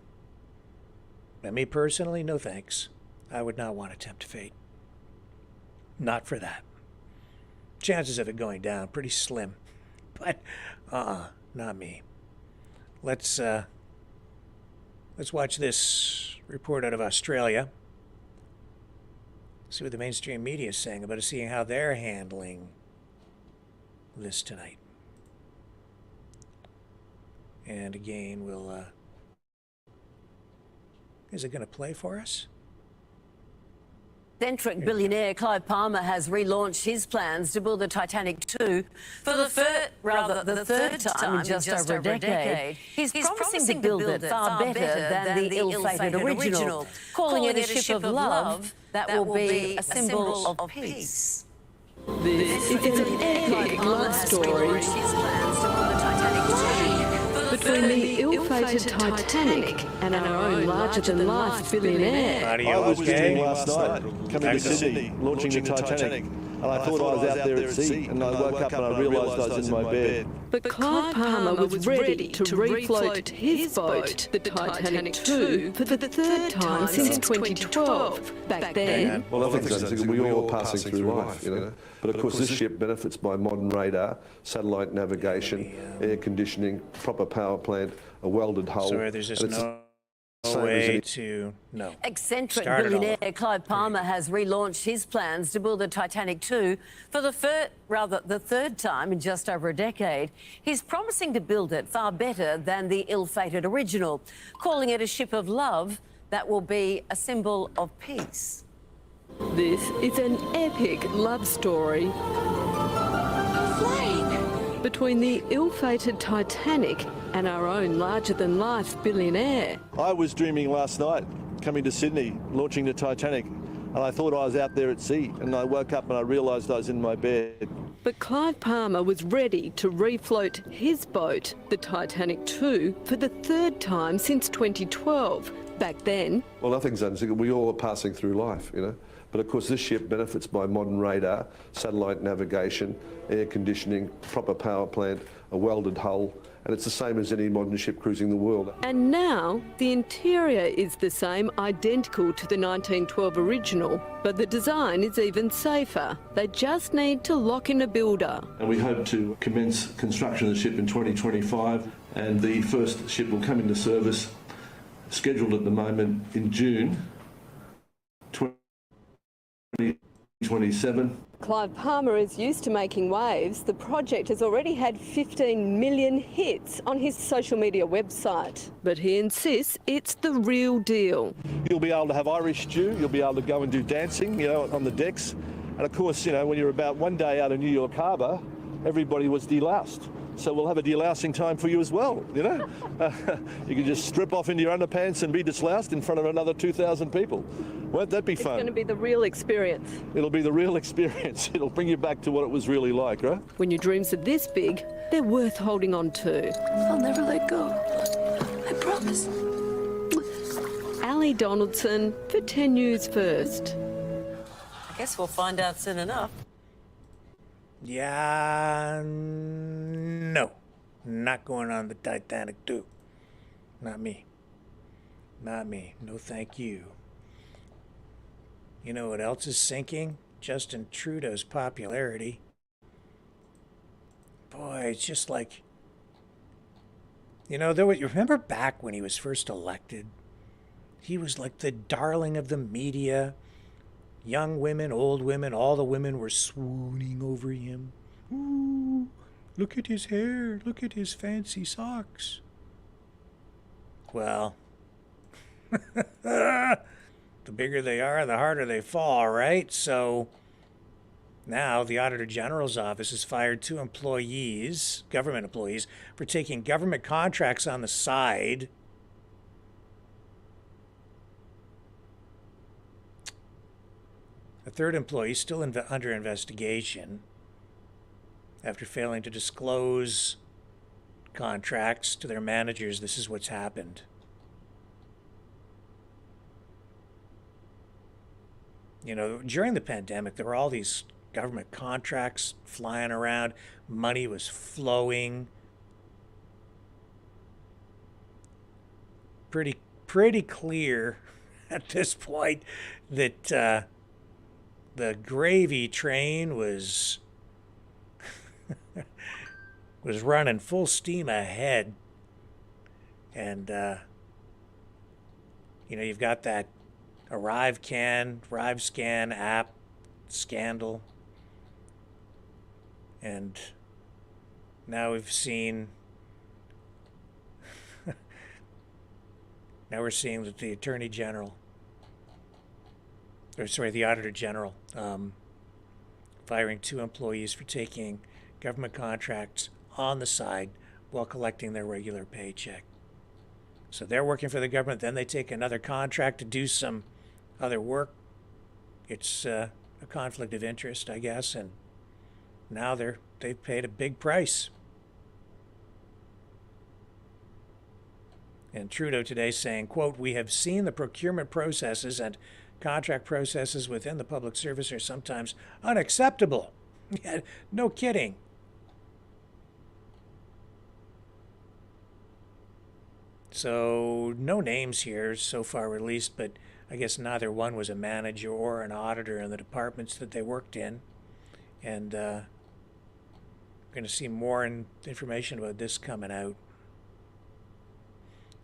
But me personally, no thanks. I would not want to tempt fate. Not for that. Chances of it going down, pretty slim. But, not me. Let's watch this report out of Australia. See what the mainstream media is saying about seeing how they're handling this tonight. And again, we'll... is it going to play for us? Eccentric billionaire Clive Palmer has relaunched his plans to build the Titanic 2 for the third time in just over a decade. He's promising to build it far better than the ill-fated original, calling it a ship of love that will be a symbol of peace. This is an epic love story between the ill-fated Titanic and our own larger-than-life billionaire. I was dreaming last night, coming to Sydney, launching the Titanic, and I thought I was out there at sea, and I woke up and I realised I was in my bed. But Clive Palmer was ready to refloat his boat, the Titanic 2, for the third time since 2012. Back then... Well, I think we all are passing through life, you know. But of course this ship benefits by modern radar, satellite navigation, air conditioning, proper power plant, a welded hull. So there's just no way to... No. Eccentric billionaire Clive Palmer has relaunched his plans to build the Titanic 2 for the third time in just over a decade. He's promising to build it far better than the ill-fated original, calling it a ship of love that will be a symbol of peace. This is an epic love story between the ill-fated Titanic and our own larger-than-life billionaire. I was dreaming last night, coming to Sydney, launching the Titanic, and I thought I was out there at sea, and I woke up and I realised I was in my bed. But Clive Palmer was ready to refloat his boat, the Titanic 2, for the third time since 2012. Back then... Well, nothing's unseen. We all are passing through life, you know. But of course this ship benefits by modern radar, satellite navigation, air conditioning, proper power plant, a welded hull, and it's the same as any modern ship cruising the world. And now the interior is the same, identical to the 1912 original, but the design is even safer. They just need to lock in a builder. And we hope to commence construction of the ship in 2025, and the first ship will come into service, scheduled at the moment in June 2027. Clive Palmer is used to making waves. The project has already had 15 million hits on his social media website. But he insists it's the real deal. You'll be able to have Irish stew, you'll be able to go and do dancing, you know, on the decks. And of course, you know, when you're about one day out of New York Harbour, everybody was deloused. So we'll have a delousing time for you as well, you know. You can just strip off into your underpants and be disloused in front of another 2,000 people. Won't that be fun? It's going to be the real experience. It'll be the real experience. It'll bring you back to what it was really like, right? When your dreams are this big, they're worth holding on to. I'll never let go. I promise. Ali Donaldson for 10 News First. I guess we'll find out soon enough. Yeah, no. Not going on the Titanic 2. Not me. Not me. No thank you. You know what else is sinking? Justin Trudeau's popularity. Boy, it's just like, you know, you remember back when he was first elected? He was like the darling of the media. Young women, old women, all the women were swooning over him. Ooh, look at his hair. Look at his fancy socks. Well, the bigger they are, the harder they fall, right? So now the Auditor General's office has fired 2 employees, government employees, for taking government contracts on the side. A 3rd employee still under investigation after failing to disclose contracts to their managers. This is what's happened. You know, during the pandemic, there were all these government contracts flying around. Money was flowing. Pretty clear at this point that the gravy train was was running full steam ahead. And you know, you've got that ArriveScan app scandal, and now we've seen now we're seeing that the Attorney General, or sorry, the Auditor General, firing 2 employees for taking government contracts on the side while collecting their regular paycheck. So they're working for the government, then they take another contract to do some other work. It's a conflict of interest, I guess, and now they've paid a big price. And Trudeau today saying, quote, "We have seen the procurement processes and contract processes within the public service are sometimes unacceptable." Yeah, no kidding. So no names here so far released, but I guess neither one was a manager or an auditor in the departments that they worked in. And we're going to see more information about this coming out.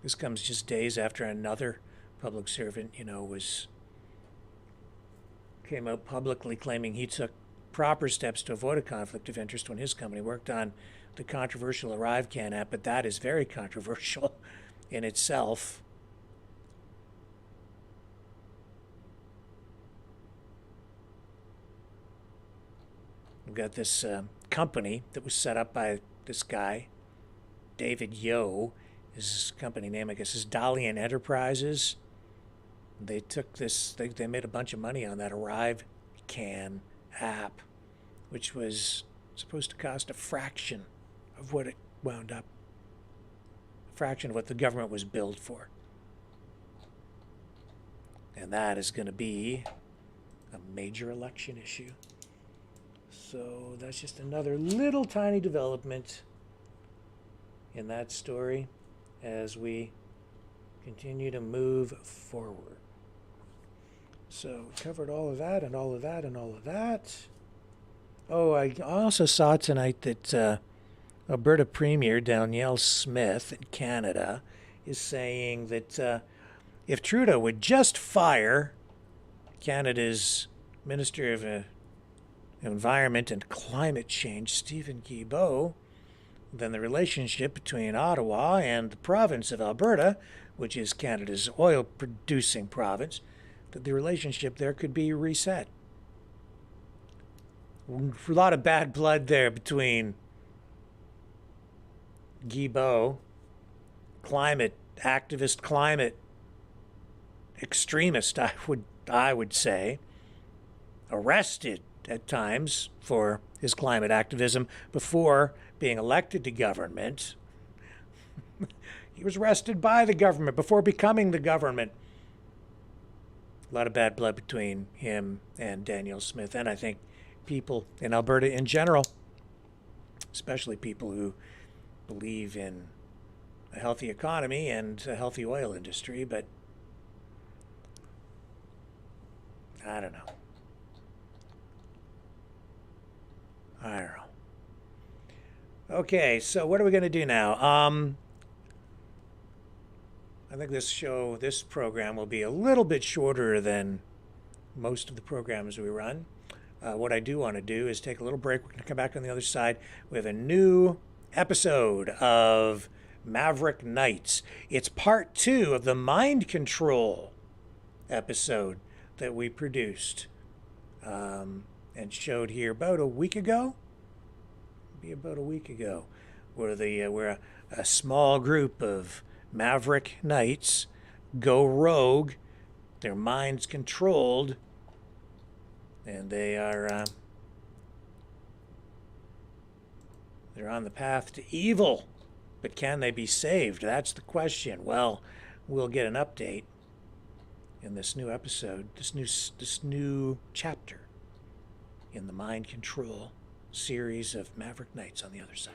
This comes just days after another public servant, you know, came out publicly claiming he took proper steps to avoid a conflict of interest when his company worked on the controversial ArriveScan app, but that is very controversial in itself. We've got this company that was set up by this guy, David Yo. His company name, I guess, is Dalian Enterprises. They took this, they made a bunch of money on that ArriveScan app, which was supposed to cost a fraction of what it wound up, a fraction of what the government was billed for. And that is going to be a major election issue. So that's just another little tiny development in that story as we continue to move forward. So we covered all of that and all of that and all of that. Oh, I also saw tonight that Alberta Premier Danielle Smith in Canada is saying that if Trudeau would just fire Canada's Minister of Environment and Climate Change, Stephen Guilbeault, then the relationship between Ottawa and the province of Alberta, which is Canada's oil-producing province, that the relationship there could be reset. A lot of bad blood there between Guilbeault, climate activist, climate extremist, I would say, arrested at times for his climate activism before being elected to government. He was arrested by the government before becoming the government. A lot of bad blood between him and Danielle Smith, and I think people in Alberta in general, especially people who believe in a healthy economy and a healthy oil industry, but I don't know. I don't know. Okay, so what are we going to do now? I think this program will be a little bit shorter than most of the programs we run. What I do want to do is take a little break. We're going to come back on the other side with a new episode of Maverick Knights. It's part 2 of the mind control episode that we produced and showed here about a week ago. Where a small group of Maverick Knights go rogue, their minds controlled, and they are they're on the path to evil. But can they be saved? That's the question. Well, we'll get an update in this new episode, this new chapter in the mind control series of Maverick Knights on the other side.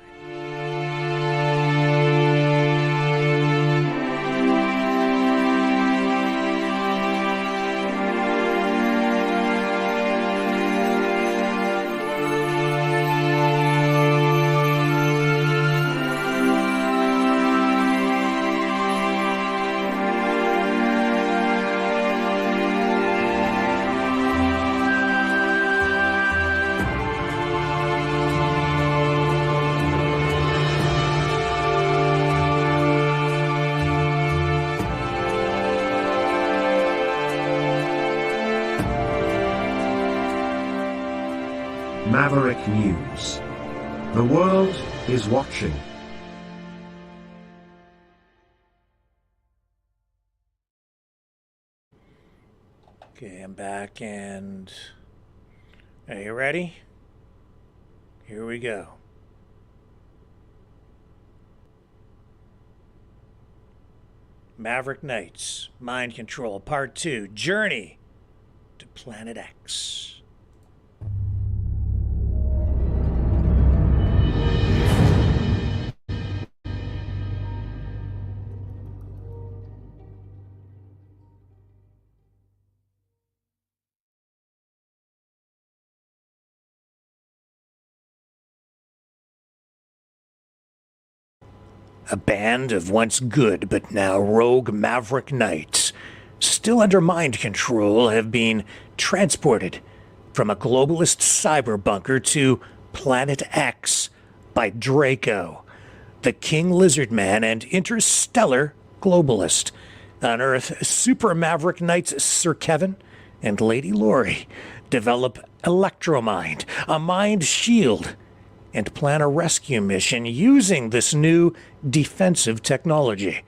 Maverick News. The world is watching. Okay, I'm back, and are you ready? Here we go. Maverick Knights, Mind Control, Part 2, Journey to Planet X. A band of once good but now rogue Maverick Knights, still under mind control, have been transported from a globalist cyber bunker to Planet X by Draco, the King Lizard Man and interstellar globalist. On Earth, Super Maverick Knights Sir Kevin and Lady Lori develop Electromind, a mind shield, and plan a rescue mission using this new defensive technology.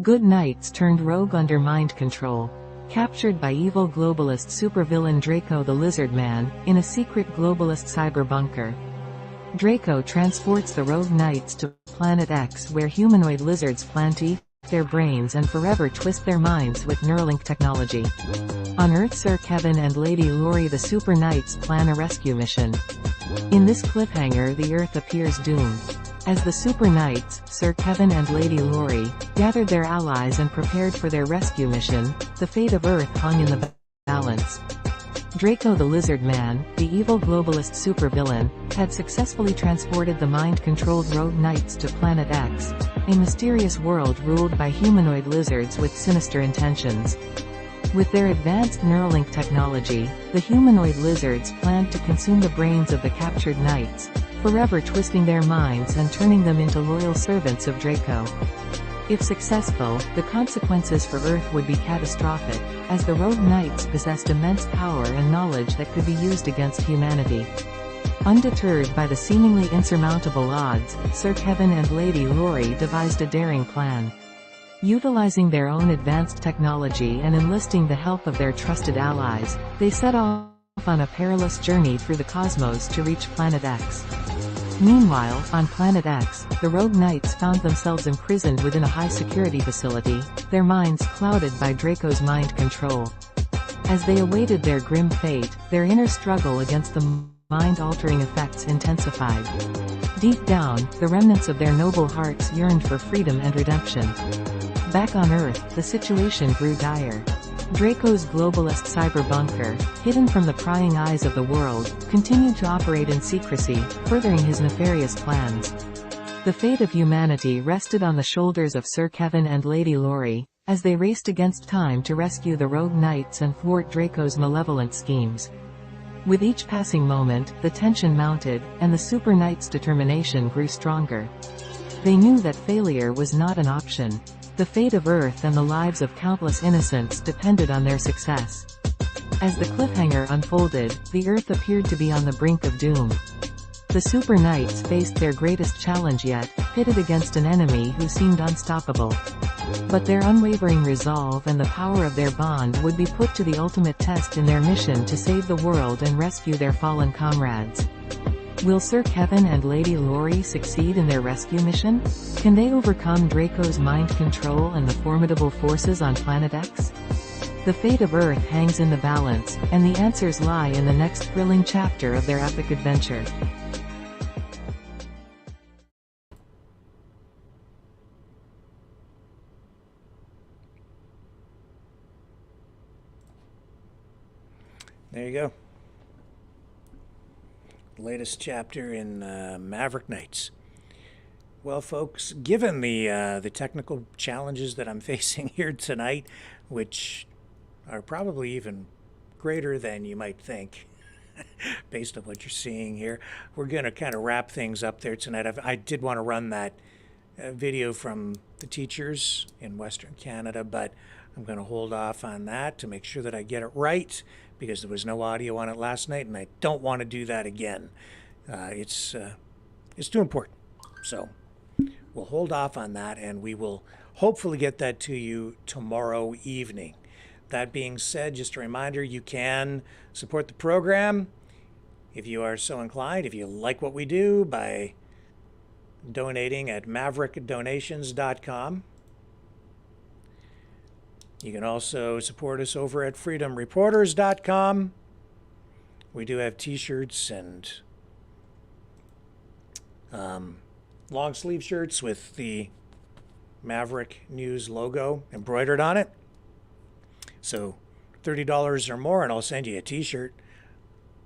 Good Knights turned rogue under mind control, captured by evil globalist supervillain Draco the Lizard Man, in a secret globalist cyber bunker. Draco transports the rogue Knights to Planet X, where humanoid lizards plan to eat their brains and forever twist their minds with Neuralink technology. On Earth, Sir Kevin and Lady Lori the Super Knights plan a rescue mission. In this cliffhanger, the Earth appears doomed. As the Super Knights, Sir Kevin and Lady Lori, gathered their allies and prepared for their rescue mission, the fate of Earth hung in the balance. Draco the Lizard Man, the evil globalist supervillain, had successfully transported the mind-controlled rogue Knights to Planet X, a mysterious world ruled by humanoid lizards with sinister intentions. With their advanced Neuralink technology, the humanoid lizards planned to consume the brains of the captured Knights, forever twisting their minds and turning them into loyal servants of Draco. If successful, the consequences for Earth would be catastrophic, as the rogue Knights possessed immense power and knowledge that could be used against humanity. Undeterred by the seemingly insurmountable odds, Sir Kevin and Lady Lori devised a daring plan. Utilizing their own advanced technology and enlisting the help of their trusted allies, they set off on a perilous journey through the cosmos to reach Planet X. Meanwhile, on Planet X, the rogue Knights found themselves imprisoned within a high-security facility, their minds clouded by Draco's mind control. As they awaited their grim fate, their inner struggle against the mind-altering effects intensified. Deep down, the remnants of their noble hearts yearned for freedom and redemption. Back on Earth, the situation grew dire. Draco's globalist cyber bunker, hidden from the prying eyes of the world, continued to operate in secrecy, furthering his nefarious plans. The fate of humanity rested on the shoulders of Sir Kevin and Lady Laurie, as they raced against time to rescue the rogue knights and thwart Draco's malevolent schemes. With each passing moment, the tension mounted, and the Super Knights' determination grew stronger. They knew that failure was not an option. The fate of Earth and the lives of countless innocents depended on their success. As the cliffhanger unfolded, the Earth appeared to be on the brink of doom. The Super Knights faced their greatest challenge yet, pitted against an enemy who seemed unstoppable. But their unwavering resolve and the power of their bond would be put to the ultimate test in their mission to save the world and rescue their fallen comrades. Will Sir Kevin and Lady Laurie succeed in their rescue mission? Can they overcome Draco's mind control and the formidable forces on Planet X? The fate of Earth hangs in the balance, and the answers lie in the next thrilling chapter of their epic adventure. There you go. Latest chapter in Maverick Knights. Well, folks, given the technical challenges that I'm facing here tonight, which are probably even greater than you might think, based on what you're seeing here, we're going to kind of wrap things up there tonight. I did want to run that video from the teachers in Western Canada, but I'm going to hold off on that to make sure that I get it right, because there was no audio on it last night, and I don't want to do that again. It's too important. So we'll hold off on that, and we will hopefully get that to you tomorrow evening. That being said, just a reminder, you can support the program if you are so inclined, if you like what we do, by donating at maverickdonations.com. You can also support us over at freedomreporters.com. We do have t-shirts and long sleeve shirts with the Maverick News logo embroidered on it. So $30 or more and I'll send you a t-shirt,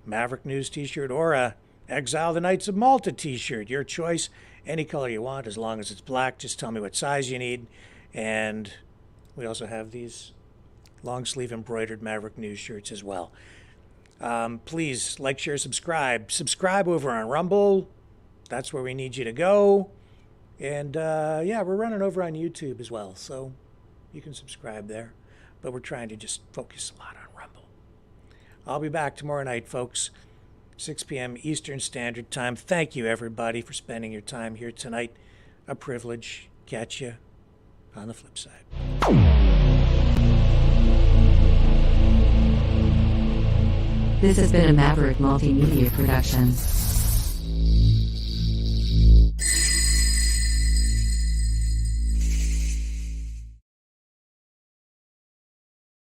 Maverick News t-shirt, or a Exile the Knights of Malta t-shirt. Your choice, any color you want, as long as it's black. Just tell me what size you need. And we also have these long sleeve embroidered Maverick News shirts as well. Please like, share, subscribe. Subscribe over on Rumble. That's where we need you to go. And yeah, we're running over on YouTube as well, so you can subscribe there. But we're trying to just focus a lot on Rumble. I'll be back tomorrow night, folks, 6 p.m. Eastern Standard Time. Thank you, everybody, for spending your time here tonight. A privilege. Catch you on the flip side. This has been a Maverick Multimedia production.